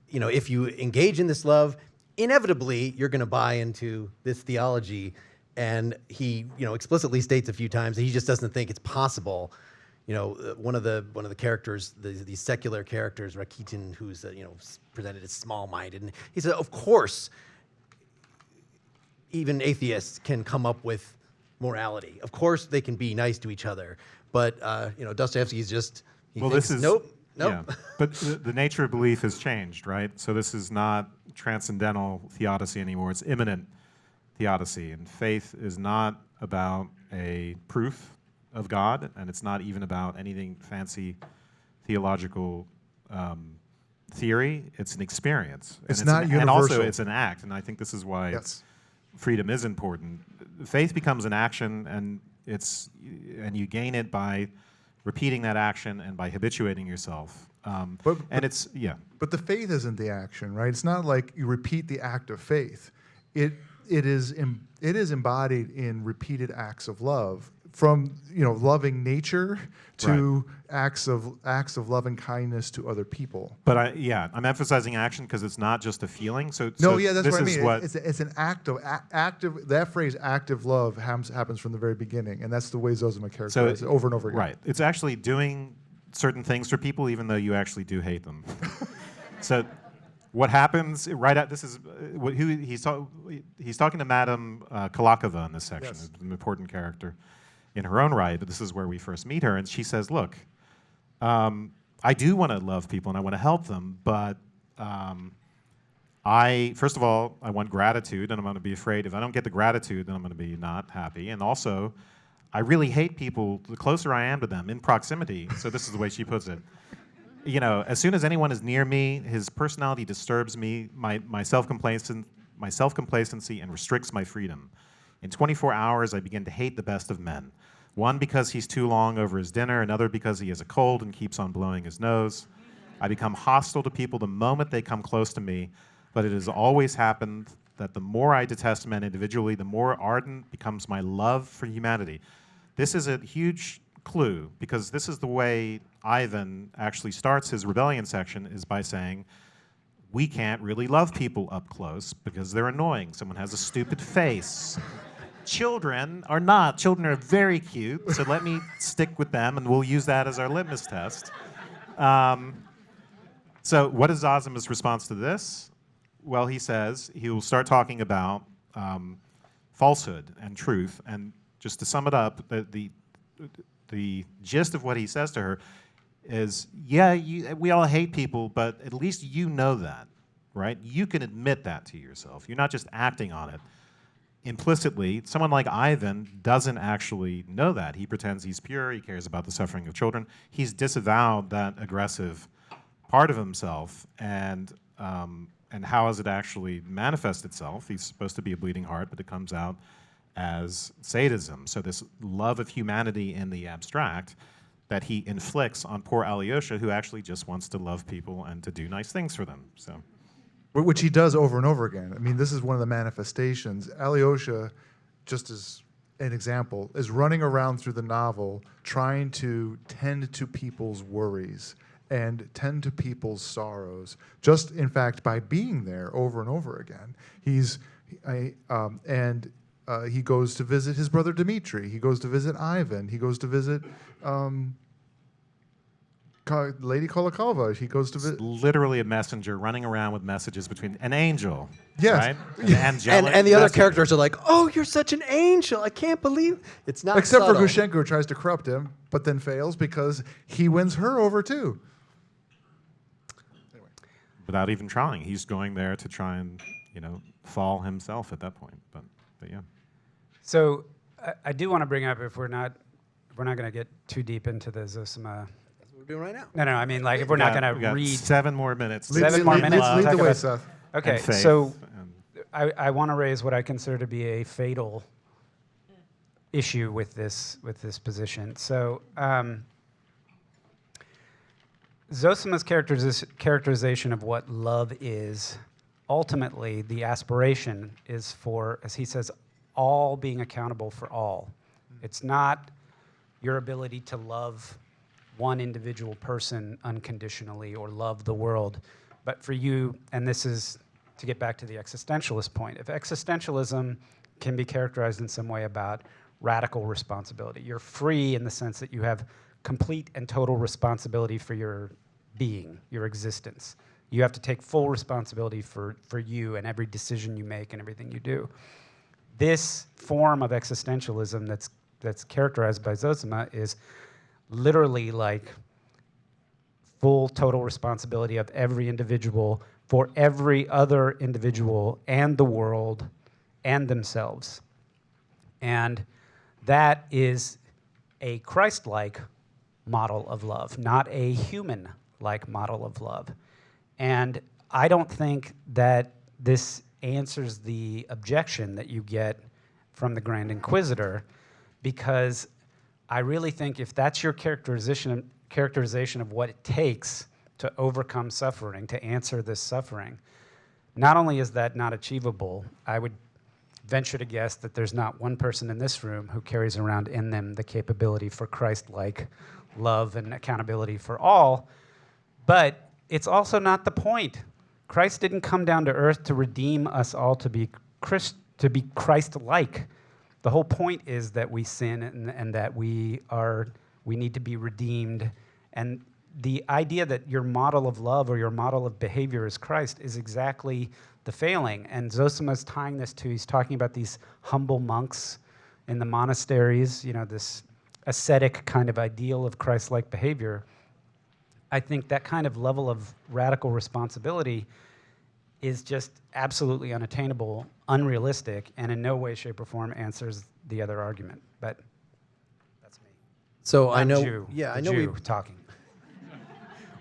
if you engage in this love, inevitably you're going to buy into this theology. And he, explicitly states a few times that he just doesn't think it's possible. One of the characters, these secular characters, Rakitin, who's presented as small-minded, and he said, of course, even atheists can come up with morality. Of course, they can be nice to each other. But Dostoevsky's just nope. Yeah. But the nature of belief has changed, right? So this is not transcendental theodicy anymore. It's immanent theodicy, and faith is not about a proof of God, and it's not even about anything fancy theological theory. It's an experience. It's not universal. And also it's an act, and I think this is why freedom is important. Faith becomes an action, and you gain it by repeating that action and by habituating yourself. But the faith isn't the action, right? It's not like you repeat the act of faith. It is embodied in repeated acts of love, from loving nature to acts of loving kindness to other people. But I'm emphasizing action because it's not just a feeling. So that's what I mean. It's an act of active. That phrase, active love, happens from the very beginning, and that's the way Zosima characterizes it over and over again. Right. It's actually doing certain things for people, even though you actually do hate them. So. What happens right at this is he's talking to Madame Kalakova in this section, Yes. an important character in her own right. But this is where we first meet her, and she says, "Look, I do want to love people and I want to help them, but first of all, I want gratitude, and I'm going to be afraid if I don't get the gratitude, then I'm going to be not happy, and also I really hate people the closer I am to them in proximity. So this is the way she puts it. You know, as soon as anyone is near me, his personality disturbs me, my self-complacency, and restricts my freedom. In 24 hours, I begin to hate the best of men. One because he's too long over his dinner, another because he has a cold and keeps on blowing his nose. I become hostile to people the moment they come close to me, but it has always happened that the more I detest men individually, the more ardent becomes my love for humanity. This is a huge clue, because this is the way Ivan actually starts his rebellion section, is by saying, we can't really love people up close because they're annoying. Someone has a stupid face. Children are not. Children are very cute, so let me stick with them, and we'll use that as our litmus test. So what is Zosima's response to this? Well, he says he will start talking about falsehood and truth. And just to sum it up, the gist of what he says to her is, yeah, we all hate people, but at least you know that, right? You can admit that to yourself. You're not just acting on it. Implicitly, someone like Ivan doesn't actually know that. He pretends he's pure, he cares about the suffering of children. He's disavowed that aggressive part of himself, and how does it actually manifest itself? He's supposed to be a bleeding heart, but it comes out as sadism. So this love of humanity in the abstract that he inflicts on poor Alyosha, who actually just wants to love people and to do nice things for them. So, Which he does over and over again. I mean, this is one of the manifestations. Alyosha, just as an example, is running around through the novel trying to tend to people's worries and tend to people's sorrows, just in fact by being there over and over again. He goes to visit his brother Dmitri. He goes to visit Ivan. He goes to visit Lady Kolokova. He goes to visit. Literally a messenger running around with messages between an angel. Yes. Right? An angelic And the other messenger. characters are like, oh, you're such an angel. I can't believe it's not Except subtle. for Grushenko, who tries to corrupt him, but then fails because he wins her over too. Without even trying. He's going there to try and, fall himself at that point. But yeah. So I do want to bring up, if we're not going to get too deep into the Zosima. That's what we're doing right now. No, I mean, like, if we're not going We to got read 7 more minutes. Seven more minutes. Lead Talk the way, about- Seth. Okay, And faith. so I want to raise what I consider to be a fatal issue with this position. So Zosima's characterization of what love is, ultimately the aspiration is for, as he says, all being accountable for all. It's not your ability to love one individual person unconditionally or love the world, but for you, and this is to get back to the existentialist point, if existentialism can be characterized in some way about radical responsibility, you're free in the sense that you have complete and total responsibility for your being, your existence. You have to take full responsibility for you and every decision you make and everything you do. This form of existentialism that's characterized by Zosima is literally like full total responsibility of every individual for every other individual and the world and themselves. And that is a Christ-like model of love, not a human-like model of love. And I don't think that this answers the objection that you get from the Grand Inquisitor, because I really think if that's your characterization of what it takes to overcome suffering, to answer this suffering, not only is that not achievable, I would venture to guess that there's not one person in this room who carries around in them the capability for Christ-like love and accountability for all, but it's also not the point. Christ didn't come down to earth to redeem us all to be Christ-like. The whole point is that we sin and that we need to be redeemed. And the idea that your model of love or your model of behavior is Christ is exactly the failing. And Zosima's tying this to, he's talking about these humble monks in the monasteries, this ascetic kind of ideal of Christ-like behavior. I think that kind of level of radical responsibility is just absolutely unattainable, unrealistic, and in no way, shape, or form answers the other argument. But So I know, Jew, yeah, the I know Jew talking.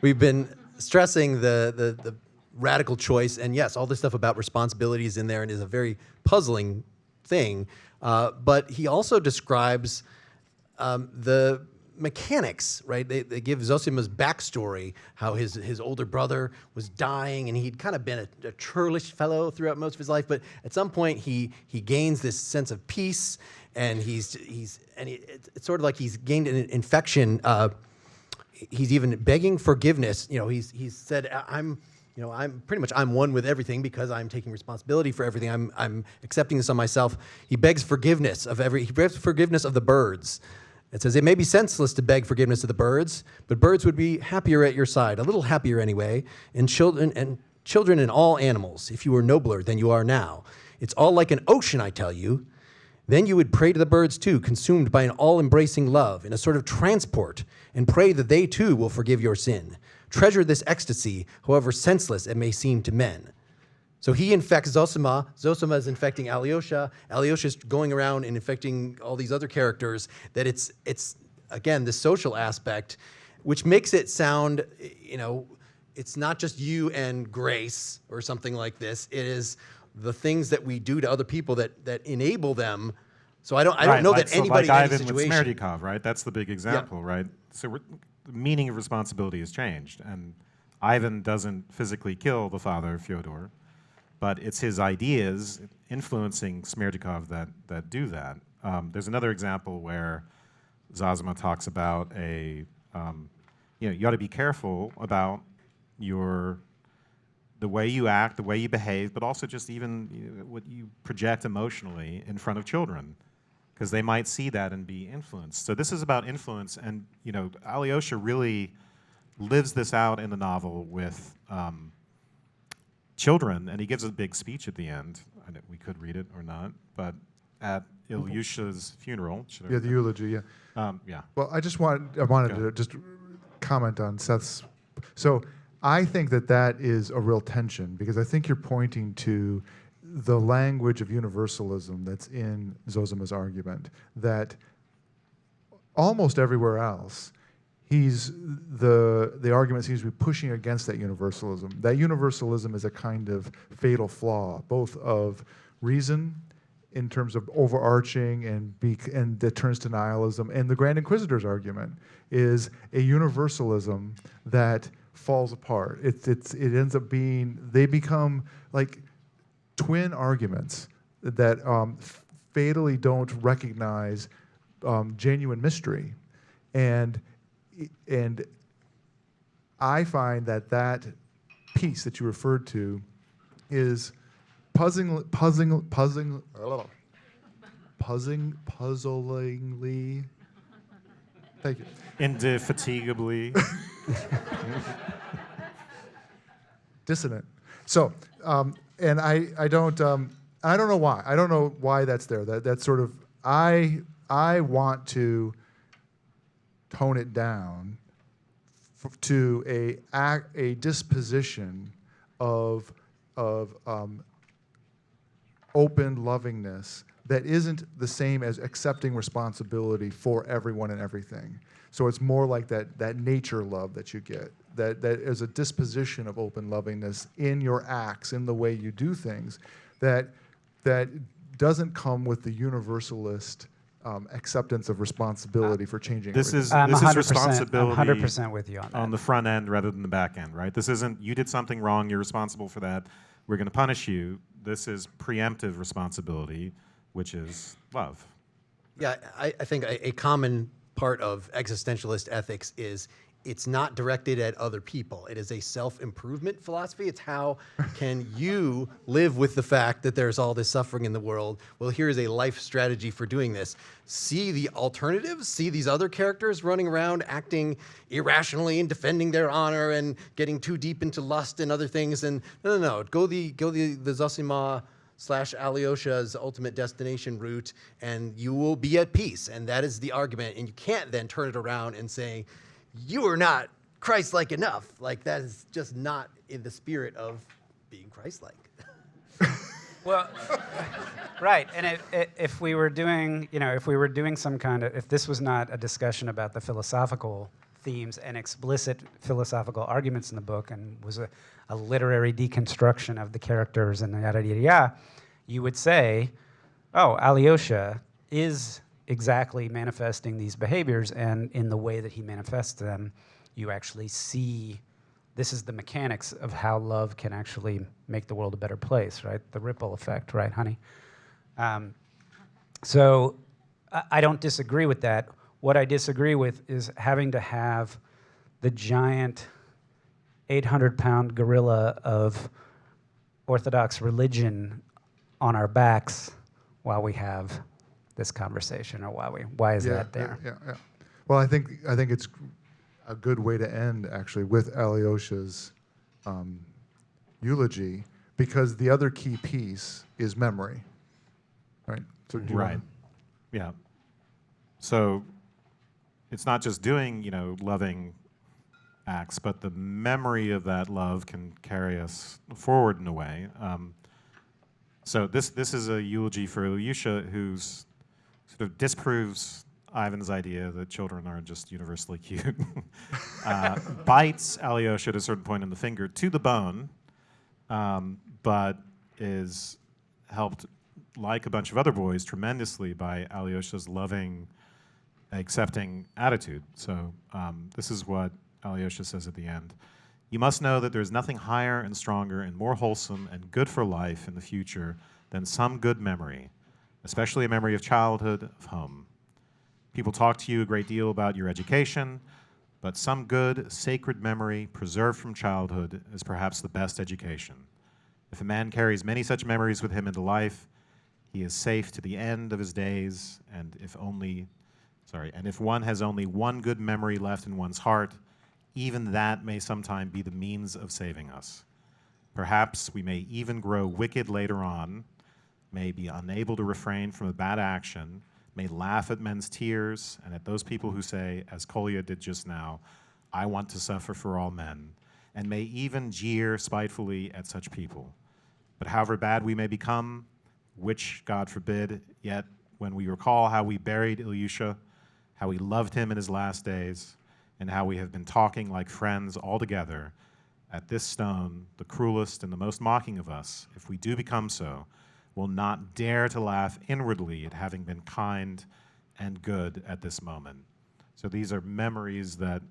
we've been stressing the radical choice, and yes, all this stuff about responsibility is in there and is a very puzzling thing. But he also describes the mechanics, right? They give Zosima's backstory, how his older brother was dying, and he'd kind of been a churlish fellow throughout most of his life. But at some point, he gains this sense of peace, and it's sort of like he's gained an infection. He's even begging forgiveness. You know, he's said, I'm one with everything because I'm taking responsibility for everything. I'm accepting this on myself. He begs forgiveness of the birds. It says, it may be senseless to beg forgiveness of the birds, but birds would be happier at your side, a little happier anyway, and children and all animals, if you were nobler than you are now. It's all like an ocean, I tell you. Then you would pray to the birds too, consumed by an all-embracing love, in a sort of transport, and pray that they too will forgive your sin. Treasure this ecstasy, however senseless it may seem to men. So he infects Zosima. Zosima is infecting Alyosha. Alyosha's going around and infecting all these other characters. That it's again, the social aspect, which makes it sound, it's not just you and Grace or something like this. It is the things that we do to other people that enable them. So I don't know that anybody like in any Ivan with situation. Smerdikov, right? That's the big example, right? So the meaning of responsibility has changed, and Ivan doesn't physically kill the father, Fyodor, but it's his ideas influencing Smerdikov that do that. There's another example where Zosima talks about you ought to be careful about the way you act, the way you behave, but also just even what you project emotionally in front of children, because they might see that and be influenced. So this is about influence, and Alyosha really lives this out in the novel with children, and he gives a big speech at the end. We could read it or not, but at Ilyusha's funeral. Yeah, the eulogy, yeah. Yeah. Well, I wanted to just comment on Seth's. So I think that is a real tension, because I think you're pointing to the language of universalism that's in Zosima's argument, that almost everywhere else, the argument seems to be pushing against that universalism. That universalism is a kind of fatal flaw, both of reason in terms of overarching and that turns to nihilism, and the Grand Inquisitor's argument is a universalism that falls apart. It ends up being, they become like twin arguments that fatally don't recognize genuine mystery, and I find that piece that you referred to is puzzlingly thank you. Indefatigably. Dissonant. So, and I don't know why. I don't know why that's there. That's sort of, I want to tone it down to a disposition of open lovingness that isn't the same as accepting responsibility for everyone and everything. So it's more like that nature love that you get, that is a disposition of open lovingness in your acts, in the way you do things, that doesn't come with the universalist acceptance of responsibility for changing This everything. is responsibility. I'm 100% with you on that. On the front end rather than the back end, right? This isn't, you did something wrong, you're responsible for that, we're going to punish you. This is preemptive responsibility, which is love. Yeah, I think a common part of existentialist ethics is it's not directed at other people. It is a self-improvement philosophy. It's how can you live with the fact that there's all this suffering in the world? Well, here's a life strategy for doing this. See the alternatives, see these other characters running around acting irrationally and defending their honor and getting too deep into lust and other things. And no, go the Zosima / Alyosha's ultimate destination route, and you will be at peace. And that is the argument. And you can't then turn it around and say, you are not Christ-like enough. Like, that is just not in the spirit of being Christ-like. Well, right. And if we were doing, if this was not a discussion about the philosophical themes and explicit philosophical arguments in the book, and was a literary deconstruction of the characters and yada yada yada, you would say, oh, Alyosha is exactly manifesting these behaviors, and in the way that he manifests them, you actually see this is the mechanics of how love can actually make the world a better place, right? The ripple effect, right, honey? So I don't disagree with that. What I disagree with is having to have the giant 800-pound gorilla of Orthodox religion on our backs while we have this conversation, or why is that there? Yeah. Well, I think it's a good way to end, actually, with Alyosha's eulogy, because the other key piece is memory, right? So Right. Yeah. So it's not just doing, loving acts, but the memory of that love can carry us forward in a way. So this is a eulogy for Ilyusha, who's sort of disproves Ivan's idea that children are just universally cute. Bites Alyosha at a certain point in the finger to the bone, but is helped, like a bunch of other boys, tremendously by Alyosha's loving, accepting attitude. So this is what Alyosha says at the end. You must know that there is nothing higher and stronger and more wholesome and good for life in the future than some good memory, especially a memory of childhood, of home. People talk to you a great deal about your education, but some good, sacred memory preserved from childhood is perhaps the best education. If a man carries many such memories with him into life, he is safe to the end of his days, and if one has only one good memory left in one's heart, even that may sometime be the means of saving us. Perhaps we may even grow wicked later on, may be unable to refrain from a bad action, may laugh at men's tears and at those people who say, as Kolya did just now, I want to suffer for all men, and may even jeer spitefully at such people. But however bad we may become, which God forbid, yet when we recall how we buried Ilyusha, how we loved him in his last days, and how we have been talking like friends all together, at this stone, the cruelest and the most mocking of us, if we do become so, will not dare to laugh inwardly at having been kind and good at this moment. So these are memories that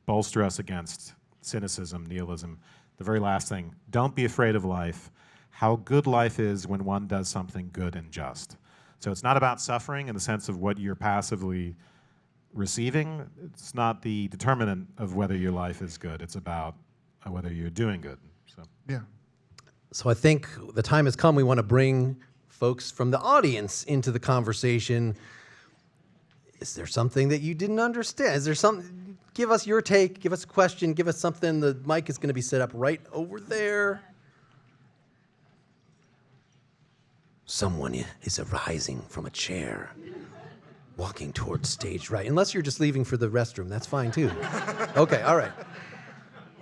bolster us against cynicism, nihilism. The very last thing, don't be afraid of life. How good life is when one does something good and just. So it's not about suffering in the sense of what you're passively receiving. It's not the determinant of whether your life is good. It's about whether you're doing good. So Yeah. So I think the time has come. We want to bring folks from the audience into the conversation. Is there something that you didn't understand? Is there something? Give us your take. Give us a question. Give us something. The mic is going to be set up right over there. Someone is arising from a chair, walking towards stage right. Unless you're just leaving for the restroom, that's fine too. Okay, all right.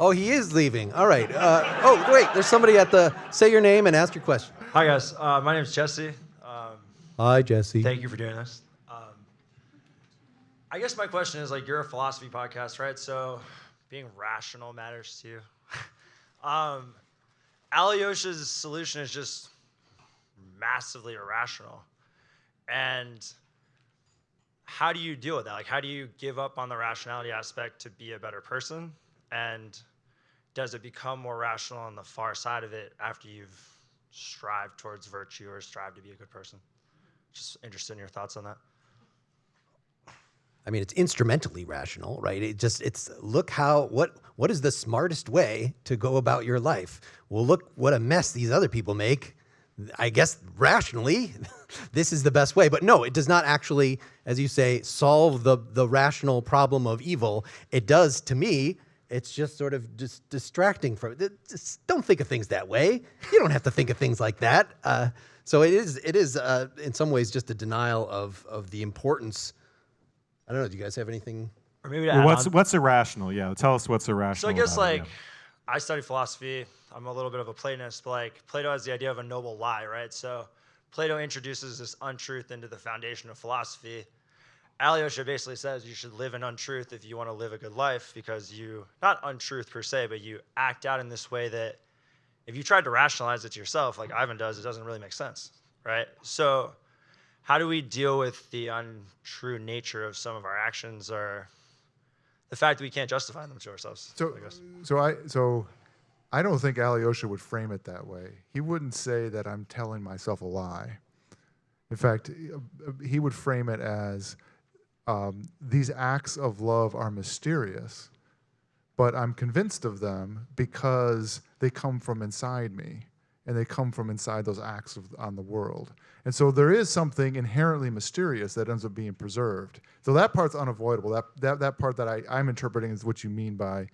Oh, he is leaving. All right. Oh, wait, there's somebody at the, say your name and ask your question. Hi, guys. My name's Jesse. Hi, Jesse. Thank you for doing this. I guess my question is, you're a philosophy podcast, right? So being rational matters to you. Alyosha's solution is just massively irrational. And how do you deal with that? How do you give up on the rationality aspect to be a better person? And does it become more rational on the far side of it after you've strived towards virtue or strived to be a good person? Just interested in your thoughts on that. I mean, it's instrumentally rational, right? It's look what is the smartest way to go about your life? Well, look what a mess these other people make. I guess rationally, this is the best way. But no, it does not actually, as you say, solve the rational problem of evil. It does, to me, it's just sort of just distracting from it. Just don't think of things that way. You don't have to think of things like that. So it is in some ways just a denial of the importance. I don't know. Do you guys have anything? Or maybe what's irrational? Yeah, tell us what's irrational. So I guess I study philosophy. I'm a little bit of a Platonist, but like Plato has the idea of a noble lie, right? So Plato introduces this untruth into the foundation of philosophy. Alyosha basically says you should live in untruth if you want to live a good life, because you, not untruth per se, but you act out in this way that if you tried to rationalize it to yourself, like Ivan does, it doesn't really make sense, right? So how do we deal with the untrue nature of some of our actions, or the fact that we can't justify them to ourselves? I guess. So I don't think Alyosha would frame it that way. He wouldn't say that I'm telling myself a lie. In fact, he would frame it as these acts of love are mysterious, but I'm convinced of them because they come from inside me, and they come from inside those acts on the world. And so there is something inherently mysterious that ends up being preserved. So that part's unavoidable. That part that I'm interpreting is what you mean by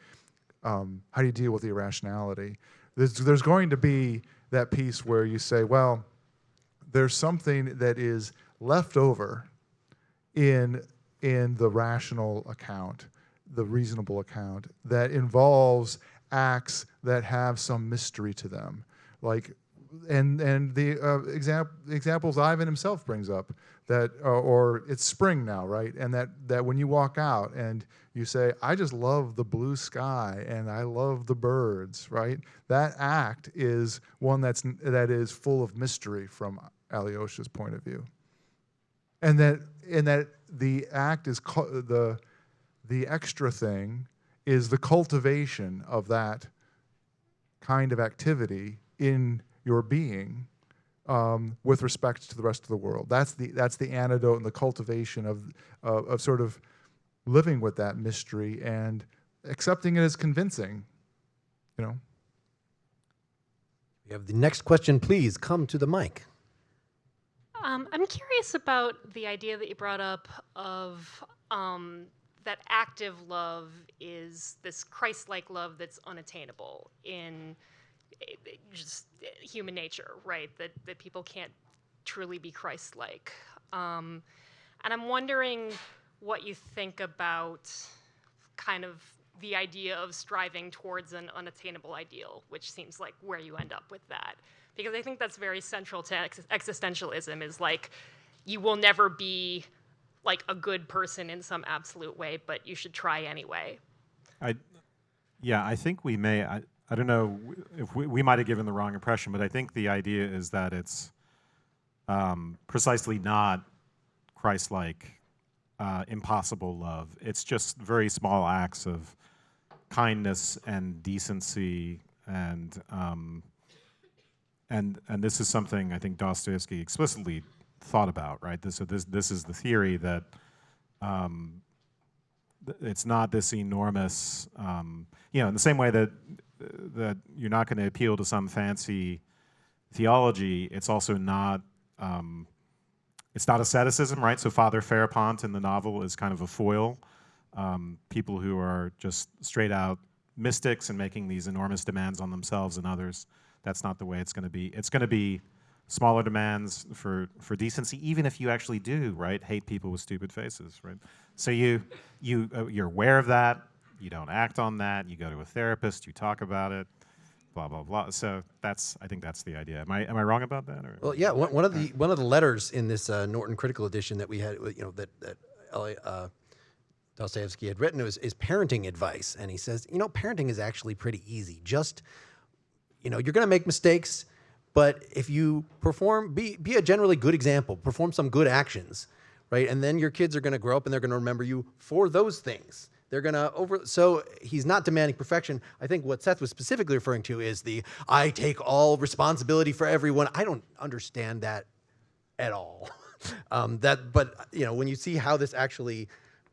how do you deal with the irrationality. There's going to be that piece where you say, well, there's something that is left over in the rational account, the reasonable account, that involves acts that have some mystery to them. Like, and the examples Ivan himself brings up, that or it's spring now, right? And that when you walk out and you say, I just love the blue sky and I love the birds, right? That act is one that is full of mystery from Alyosha's point of view. And that the act is the extra thing is the cultivation of that kind of activity in your being with respect to the rest of the world. That's the antidote and the cultivation of sort of living with that mystery and accepting it as convincing, you know. We have the next question. Please come to the mic. I'm curious about the idea that you brought up of that active love is this Christ-like love that's unattainable in just human nature, right? That people can't truly be Christ-like. And I'm wondering what you think about kind of the idea of striving towards an unattainable ideal, which seems like where you end up with that. Because I think that's very central to existentialism, is like, you will never be like a good person in some absolute way, but you should try anyway. I think we may, I don't know if we might have given the wrong impression, but I think the idea is that it's precisely not Christ-like, impossible love. It's just very small acts of kindness and decency, and this is something I think Dostoevsky explicitly thought about, right? This is the theory that it's not this enormous, in the same way that you're not going to appeal to some fancy theology. It's also not. It's not asceticism, right? So Father Farapont in the novel is kind of a foil. People who are just straight out mystics and making these enormous demands on themselves and others. That's not the way it's going to be. It's going to be smaller demands for decency, even if you actually do, right, hate people with stupid faces, right? So you're aware of that. You don't act on that. You go to a therapist. You talk about it. Blah blah blah. So I think that's the idea. Am I wrong about that? Or? Well, yeah. One of the letters in this Norton Critical Edition that we had, that Dostoevsky had written is parenting advice, and he says, parenting is actually pretty easy. Just, you're going to make mistakes, but if you be a generally good example, perform some good actions, right, and then your kids are going to grow up and they're going to remember you for those things. They're going to so he's not demanding perfection. I think what Seth was specifically referring to is I take all responsibility for everyone. I don't understand that at all. But when you see how this actually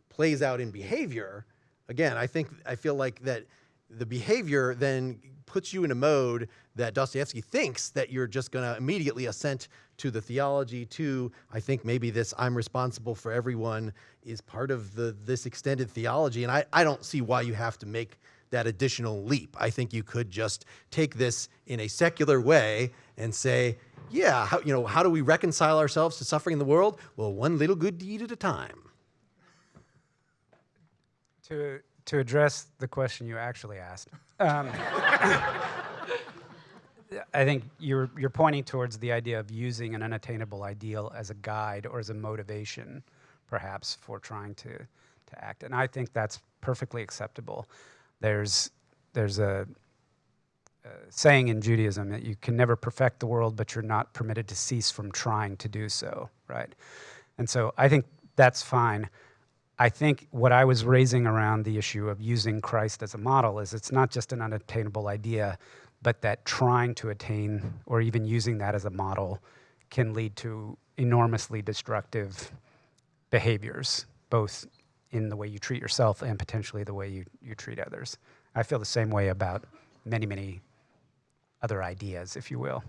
plays out in behavior, again, I feel like that the behavior then puts you in a mode that Dostoevsky thinks that you're just going to immediately assent to the theology, I think maybe this I'm responsible for everyone is part of this extended theology, and I don't see why you have to make that additional leap. I think you could just take this in a secular way and say, yeah, how do we reconcile ourselves to suffering in the world? Well, one little good deed at a time. To to address the question you actually asked, I think you're pointing towards the idea of using an unattainable ideal as a guide or as a motivation, perhaps, for trying to act. And I think that's perfectly acceptable. There's a saying in Judaism that you can never perfect the world, but you're not permitted to cease from trying to do so, right? And so I think that's fine. I think what I was raising around the issue of using Christ as a model is it's not just an unattainable idea, but that trying to attain or even using that as a model can lead to enormously destructive behaviors, both in the way you treat yourself and potentially the way you treat others. I feel the same way about many, many other ideas, if you will.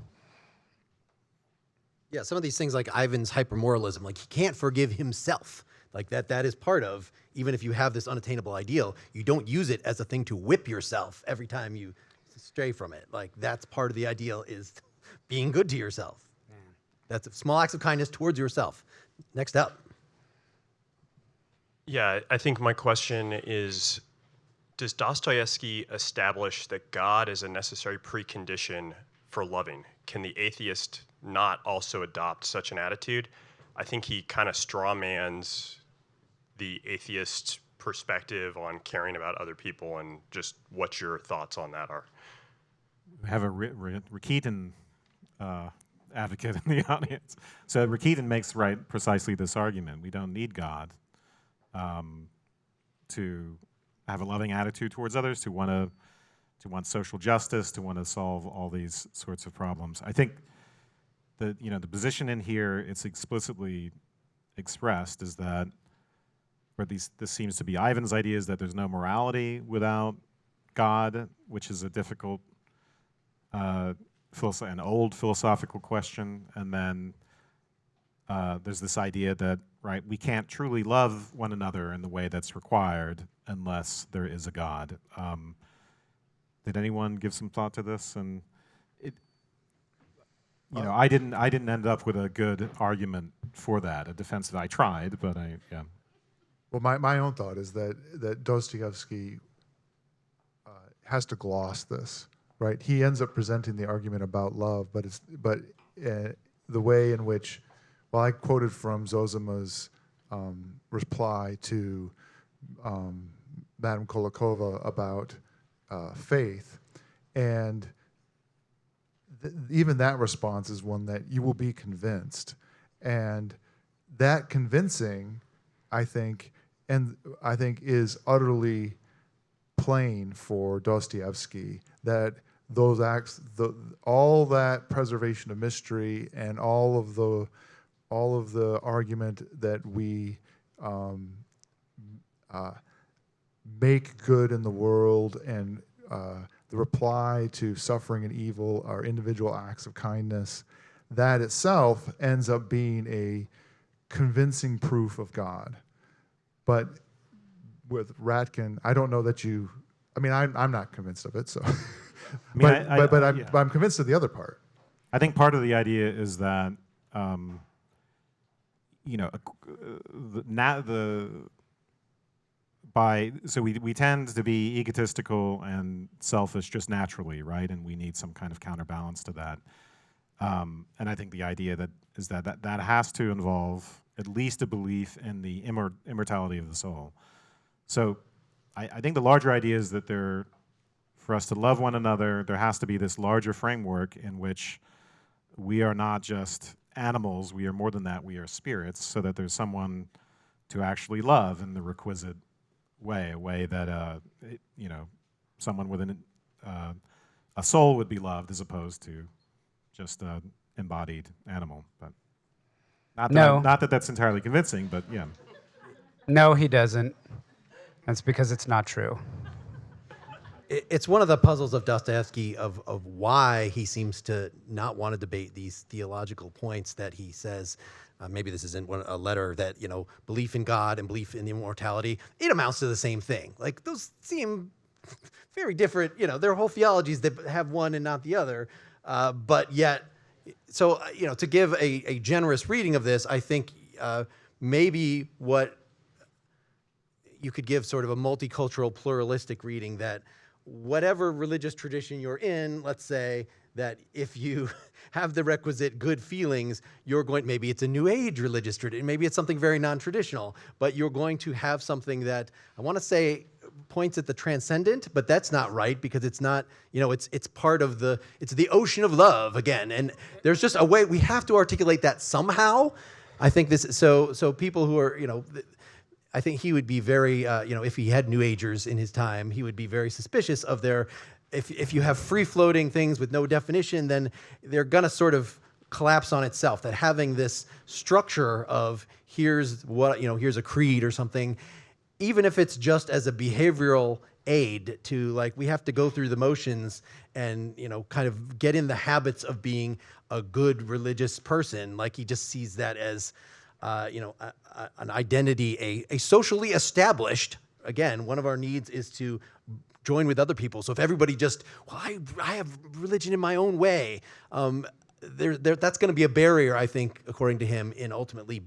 Yeah, some of these things like Ivan's hypermoralism, like he can't forgive himself. Like that is part of, even if you have this unattainable ideal, you don't use it as a thing to whip yourself every time you stray from it. Like that's part of the ideal, is being good to yourself. Yeah. That's small acts of kindness towards yourself. Next up. Yeah, I think my question is, does Dostoevsky establish that God is a necessary precondition for loving? Can the atheist not also adopt such an attitude? I think he kind of strawmans the atheist perspective on caring about other people, and just what your thoughts on that are. We have a Rakitin advocate in the audience. So Rakitin makes precisely this argument. We don't need God to have a loving attitude towards others, to want social justice, to want to solve all these sorts of problems. I think the position in here, it's explicitly expressed, is that, or at least this seems to be Ivan's idea, is that there's no morality without God, which is a difficult, an old philosophical question. And then there's this idea that, we can't truly love one another in the way that's required unless there is a God. Did anyone give some thought to this? And I didn't end up with a good argument for that, a defense that I tried, but yeah. Well, my own thought is that Dostoevsky has to gloss this, right? He ends up presenting the argument about love, but the way in which, well, I quoted from Zosima's reply to Madame Kolakova about faith, and even that response is one that you will be convinced, and that convincing, I think is utterly plain for Dostoevsky, that those acts, all that preservation of mystery and all of the argument that we make good in the world, and the reply to suffering and evil are individual acts of kindness, that itself ends up being a convincing proof of God. But with Ratkin, I don't know that you. I mean, I'm not convinced of it. So, but I'm convinced of the other part. I think part of the idea is that we tend to be egotistical and selfish just naturally, right? And we need some kind of counterbalance to that. And I think the idea is that has to involve at least a belief in the immortality of the soul. So I think the larger idea is that for us to love one another, there has to be this larger framework in which we are not just animals, we are more than that, we are spirits, so that there's someone to actually love in the requisite way, a way that someone with a soul would be loved, as opposed to just an embodied animal. But not that that's entirely convincing, but yeah. No, he doesn't. That's because it's not true. It's one of the puzzles of Dostoevsky of why he seems to not want to debate these theological points that he says. Maybe this is in a letter that, belief in God and belief in immortality, it amounts to the same thing. Like, those seem very different. There are whole theologies that have one and not the other. But yet, so, to give a generous reading of this, I think maybe what, you could give sort of a multicultural, pluralistic reading that whatever religious tradition you're in, let's say that if you have the requisite good feelings, you're going, maybe it's a New Age religious tradition, maybe it's something very non-traditional, but you're going to have something that, I want to say, points at the transcendent, but that's not right because it's not, it's part of it's the ocean of love again. And there's just a way, we have to articulate that somehow. I think so people who are, I think he would be very, if he had New Agers in his time, he would be very suspicious of if you have free-floating things with no definition, then they're going to sort of collapse on itself. That having this structure of here's a creed or something, even if it's just as a behavioral aid to, like, we have to go through the motions and, kind of get in the habits of being a good religious person. Like, he just sees that as, an identity, a socially established, again, one of our needs is to join with other people. So if everybody just, I have religion in my own way, that's going to be a barrier, I think, according to him, in ultimately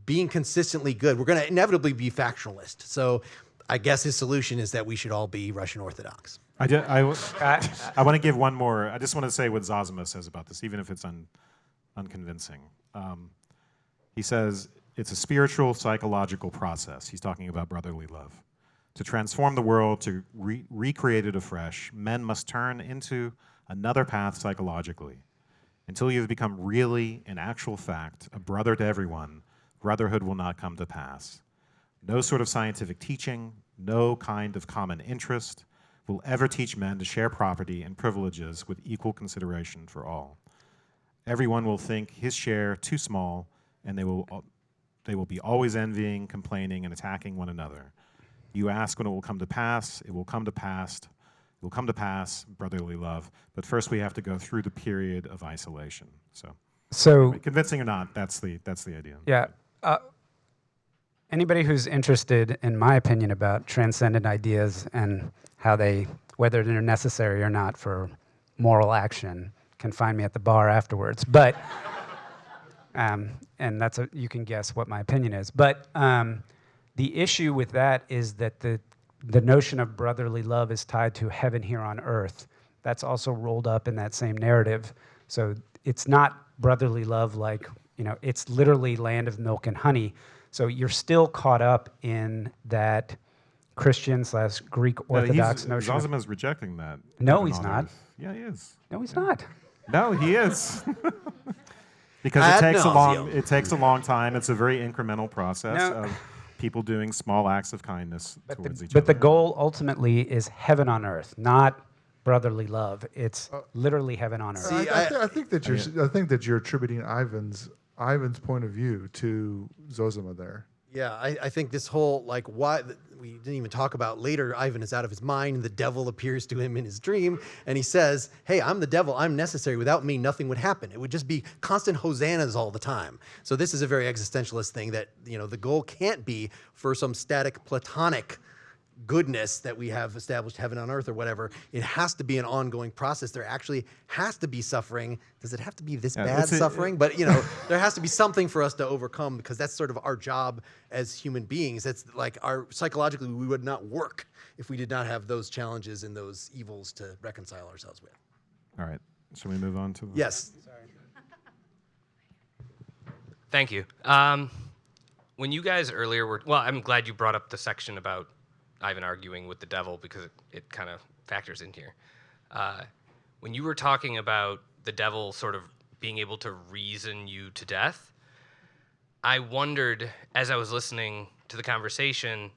being consistently good. We're going to inevitably be factionalist. So I guess his solution is that we should all be Russian Orthodox. I want to give one more. I just want to say what Zosima says about this, even if it's unconvincing. He says it's a spiritual, psychological process. He's talking about brotherly love. To transform the world, to recreate it afresh, men must turn into another path psychologically. Until you have become really, in actual fact, a brother to everyone, brotherhood will not come to pass. No sort of scientific teaching, no kind of common interest will ever teach men to share property and privileges with equal consideration for all. Everyone will think his share too small, and they will be always envying, complaining, and attacking one another. You ask when it will come to pass, it will come to pass, it will come to pass, brotherly love. But first we have to go through the period of isolation. So anyway, convincing or not, that's the idea. Yeah. Anybody who's interested, in my opinion, about transcendent ideas and whether they're necessary or not for moral action, can find me at the bar afterwards. But, and you can guess what my opinion is. But the issue with that is that the notion of brotherly love is tied to heaven here on earth. That's also rolled up in that same narrative. So it's not brotherly love like, it's literally land of milk and honey. So you're still caught up in that Christian/Greek Orthodox notion. Zosima's rejecting that. No, he's not. Yeah, he is. No, he's not. No, he is. Because it takes a long time. It's a very incremental process of people doing small acts of kindness towards each other. But the goal ultimately is heaven on earth, not brotherly love. It's literally heaven on earth. See, I think that you're attributing Ivan's point of view to Zosima there. Yeah, I think this whole, why we didn't even talk about later, Ivan is out of his mind, and the devil appears to him in his dream, and he says, hey, I'm the devil, I'm necessary, without me nothing would happen. It would just be constant hosannas all the time. So this is a very existentialist thing that, the goal can't be for some static platonic goodness that we have established heaven on earth or whatever. It has to be an ongoing process. There actually has to be suffering. Does it have to be this bad suffering? But there has to be something for us to overcome, because that's sort of our job as human beings. That's like psychologically we would not work if we did not have those challenges and those evils to reconcile ourselves with. All right. Shall we move on to Yes. Sorry. Thank you. When you guys earlier were, I'm glad you brought up the section about Ivan arguing with the devil, because it kind of factors in here. When you were talking about the devil sort of being able to reason you to death, I wondered, as I was listening to the conversation,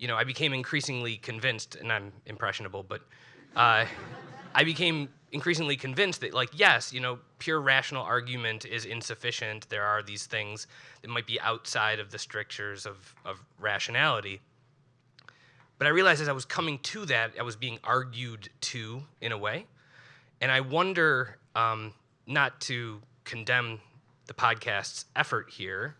I became increasingly convinced, and I'm impressionable, but I became increasingly convinced that, yes, pure rational argument is insufficient. There are these things that might be outside of the strictures of rationality. But I realized as I was coming to that, I was being argued to in a way. And I wonder, not to condemn the podcast's effort here,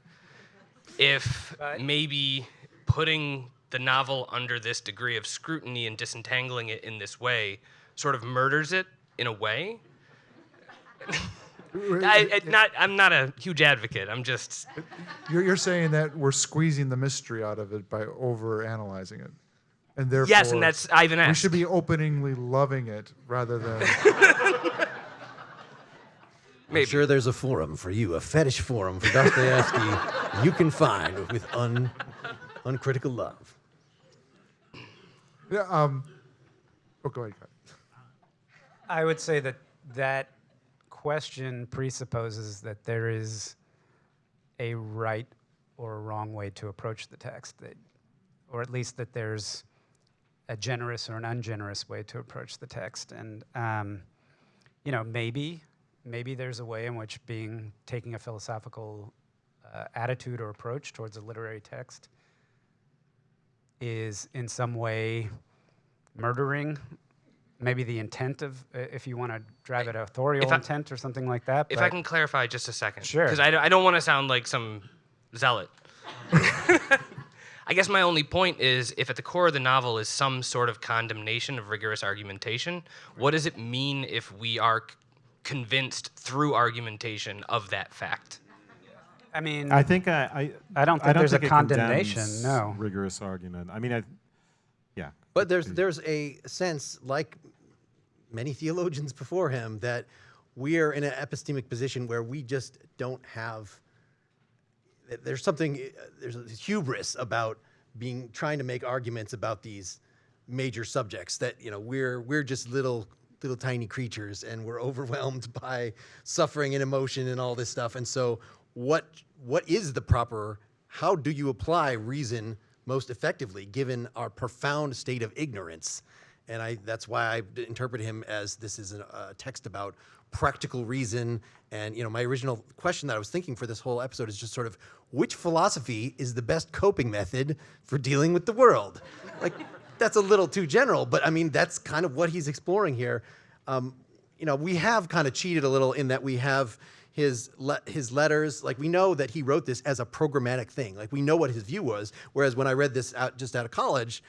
if maybe putting the novel under this degree of scrutiny and disentangling it in this way sort of murders it in a way. I'm not a huge advocate. I'm just. You're saying that we're squeezing the mystery out of it by over-analyzing it. And therefore, Yes, and that's Ivan-esque. we should be openingly loving it rather than... I'm sure there's a forum for you, a fetish forum for Dostoevsky you can find with uncritical love. Yeah, go ahead. I would say that question presupposes that there is a right or a wrong way to approach the text, or at least that there's a generous or an ungenerous way to approach the text. And maybe there's a way in which taking a philosophical attitude or approach towards a literary text is in some way murdering maybe the intent of, if you want to drive it authorial intent or something like that. If I can clarify just a second. Sure. Because I don't want to sound like some zealot. I guess my only point is, if at the core of the novel is some sort of condemnation of rigorous argumentation, what does it mean if we are convinced through argumentation of that fact? I mean, I think I don't think there's a it condemnation. condemns No. rigorous argument. I mean, yeah. But there's a sense, like many theologians before him, that we are in an epistemic position where we just don't have. There's a hubris about trying to make arguments about these major subjects that we're just little tiny creatures and we're overwhelmed by suffering and emotion and all this stuff. And so what is the proper, how do you apply reason most effectively given our profound state of ignorance? And that's why I interpret him as this is a text about practical reason. And my original question that I was thinking for this whole episode is just sort of, which philosophy is the best coping method for dealing with the world? Like, that's a little too general, but I mean, that's kind of what he's exploring here. We have kind of cheated a little in that we have his letters. Like, we know that he wrote this as a programmatic thing. Like, we know what his view was. Whereas when I read this just out of college,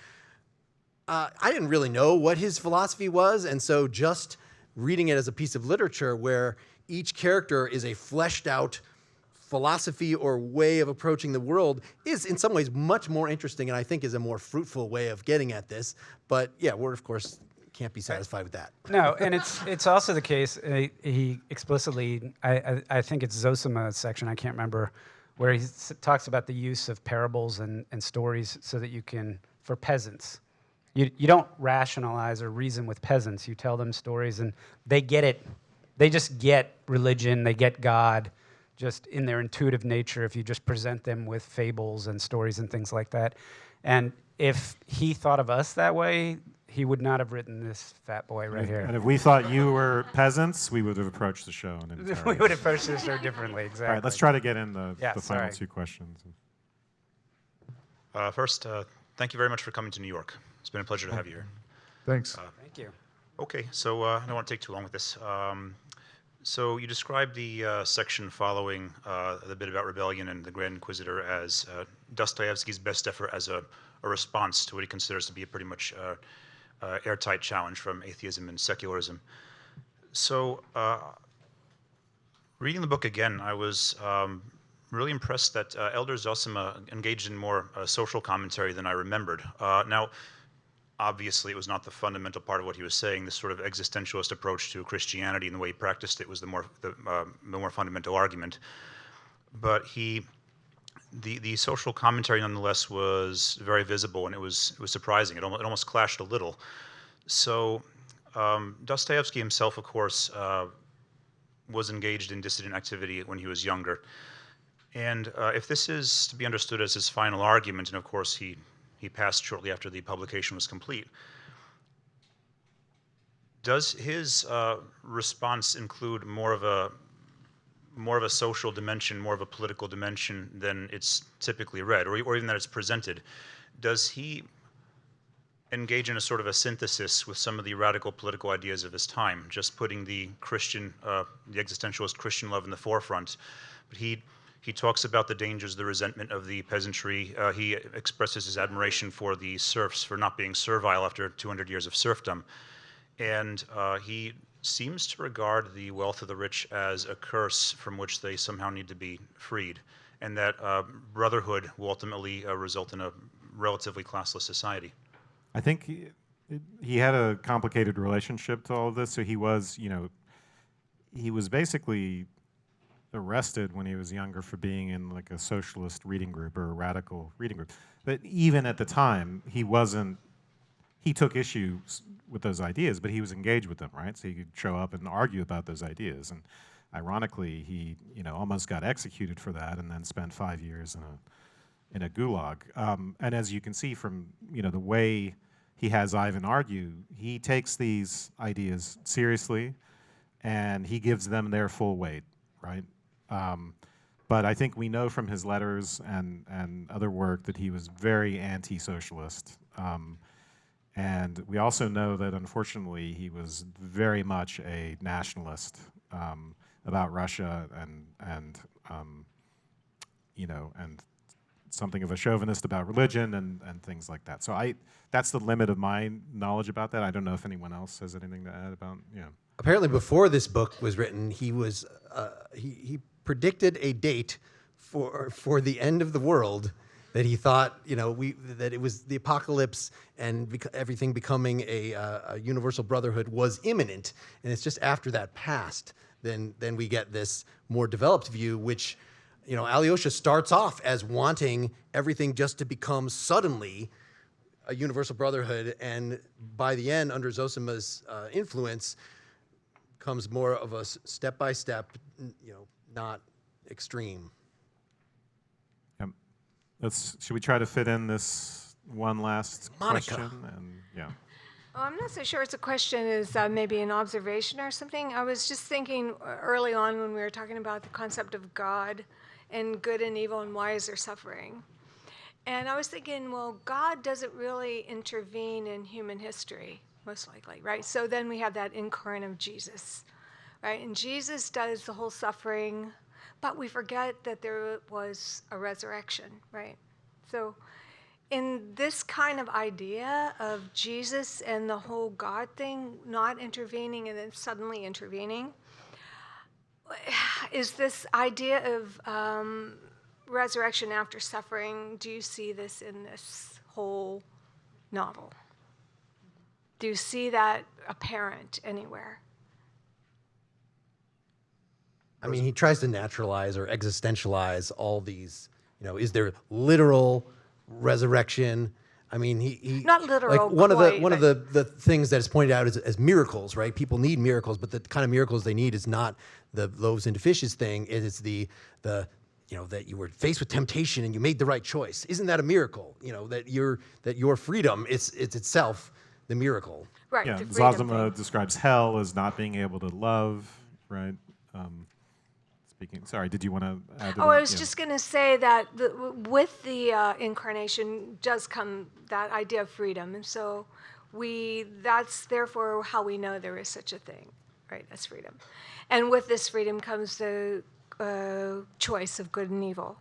I didn't really know what his philosophy was. And so just reading it as a piece of literature where each character is a fleshed out philosophy or way of approaching the world is in some ways much more interesting, and I think is a more fruitful way of getting at this. But yeah, we're of course can't be satisfied with that. No, and it's also the case, he explicitly, I think it's Zosima's section, I can't remember, where he talks about the use of parables and stories so that you can, for peasants. You don't rationalize or reason with peasants. You tell them stories and they get it. They just get religion, they get God just in their intuitive nature if you just present them with fables and stories and things like that. And if he thought of us that way, he would not have written this fat boy right here. And if we thought you were peasants, we would have approached the show. We would have approached the show differently, exactly. All right, let's try to get in the final sorry. two questions. First, thank you very much for coming to New York. It's been a pleasure to have you here. Thanks. Thank you. Okay, so I don't want to take too long with this. So you described the section following the bit about rebellion and the Grand Inquisitor as Dostoevsky's best effort as a response to what he considers to be a pretty much airtight challenge from atheism and secularism. So reading the book again, I was really impressed that Elder Zosima engaged in more social commentary than I remembered. Now, obviously, it was not the fundamental part of what he was saying. This sort of existentialist approach to Christianity and the way he practiced it was the more fundamental argument. But the social commentary, nonetheless, was very visible, and it was surprising. It almost clashed a little. So Dostoevsky himself, of course, was engaged in dissident activity when he was younger. And if this is to be understood as his final argument, and of course he passed shortly after the publication was complete, does his response include more of a social dimension, more of a political dimension than it's typically read, or even that it's presented? Does he engage in a sort of a synthesis with some of the radical political ideas of his time, just putting the Christian, the existentialist Christian love in the forefront? But he talks about the dangers, the resentment of the peasantry. He expresses his admiration for the serfs for not being servile after 200 years of serfdom. and he seems to regard the wealth of the rich as a curse from which they somehow need to be freed, and that brotherhood will ultimately result in a relatively classless society. I think he had a complicated relationship to all of this. So he was, he was basically arrested when he was younger for being in like a socialist reading group or a radical reading group. But even at the time, he took issues with those ideas, but he was engaged with them, right? So he could show up and argue about those ideas. And ironically, he, almost got executed for that and then spent 5 years in a gulag. And as you can see from, the way he has Ivan argue, he takes these ideas seriously and he gives them their full weight, right? But I think we know from his letters and other work that he was very anti-socialist. And we also know that, unfortunately, he was very much a nationalist about Russia and something of a chauvinist about religion and things like that. So that's the limit of my knowledge about that. I don't know if anyone else has anything to add about, Apparently, before this book was written, he was he predicted a date for the end of the world. That he thought, that it was the apocalypse and everything becoming a universal brotherhood was imminent, and it's just after that passed, then we get this more developed view, which, Alyosha starts off as wanting everything just to become suddenly a universal brotherhood, and by the end, under Zosima's influence, comes more of a step-by-step, not extreme. Should we try to fit in this one last Monica. question? And Well, I'm not so sure it's a question, is maybe an observation or something. I was just thinking early on when we were talking about the concept of God and good and evil and why is there suffering. And I was thinking, well, God doesn't really intervene in human history, most likely, right? So then we have that incarnate of Jesus, right? And Jesus does the whole suffering, but we forget that there was a resurrection, right? So in this kind of idea of Jesus and the whole God thing, not intervening and then suddenly intervening, is this idea of resurrection after suffering, do you see this in this whole novel? Do you see that apparent anywhere? I mean, he tries to naturalize or existentialize all these, is there literal resurrection? I mean, he Not literal, like one quite, of the things that is pointed out as miracles, right? People need miracles, but the kind of miracles they need is not the loaves and fishes thing. It is the that you were faced with temptation and you made the right choice. Isn't that a miracle? That your freedom it's itself the miracle. Right. Yeah, the freedom Zosima thing. describes hell as not being able to love, right? Sorry, did you want to add to that? I was just going to say that with the incarnation does come that idea of freedom. And so that's therefore how we know there is such a thing, right? That's freedom. And with this freedom comes the choice of good and evil.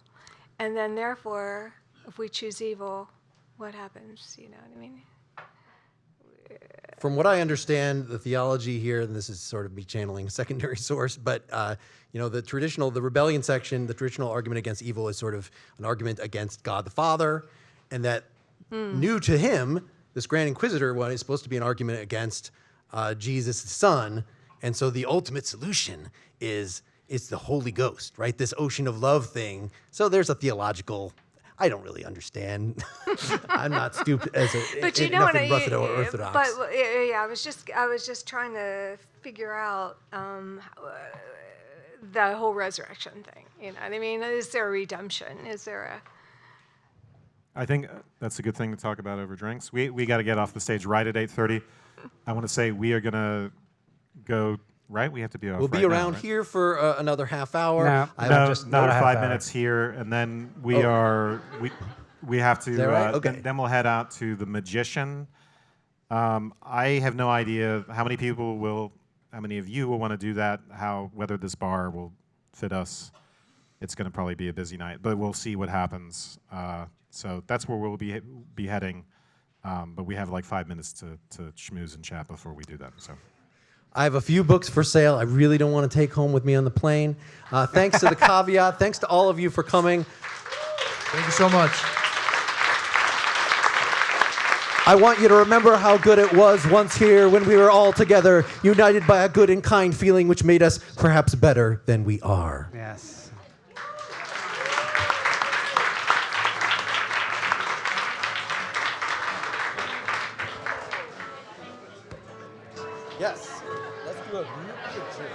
And then therefore, if we choose evil, what happens? You know what I mean? From what I understand, the theology here, and this is sort of me channeling a secondary source, but the rebellion section, the traditional argument against evil is sort of an argument against God the Father, and that new to him, this Grand Inquisitor one is supposed to be an argument against Jesus the Son, and so the ultimate solution is it's the Holy Ghost, right? This ocean of love thing. So there's a theological. I don't really understand. I'm not stupid as But you know what nothing rough or orthodox. But yeah, I was just trying to figure out the whole resurrection thing. You know what I mean? Is there a redemption? Is there a? I think that's a good thing to talk about over drinks. We got to get off the stage right at 8:30. I want to say we are gonna go. Right, we have to be off. We'll be right around now, right? here for another half hour. No. No, a half 5 hour. minutes here, and then we have to. Is that right? Okay. Then we'll head out to the Magician. I have no idea how many of you will want to do that. Whether this bar will fit us. It's going to probably be a busy night, but we'll see what happens. So that's where we'll be heading But we have like 5 minutes to schmooze and chat before we do that. So. I have a few books for sale I really don't want to take home with me on the plane. Thanks to the caveat. Thanks to all of you for coming. Thank you so much. I want you to remember how good it was once here when we were all together, united by a good and kind feeling which made us perhaps better than we are. Yes. Yes. Let's do a group picture.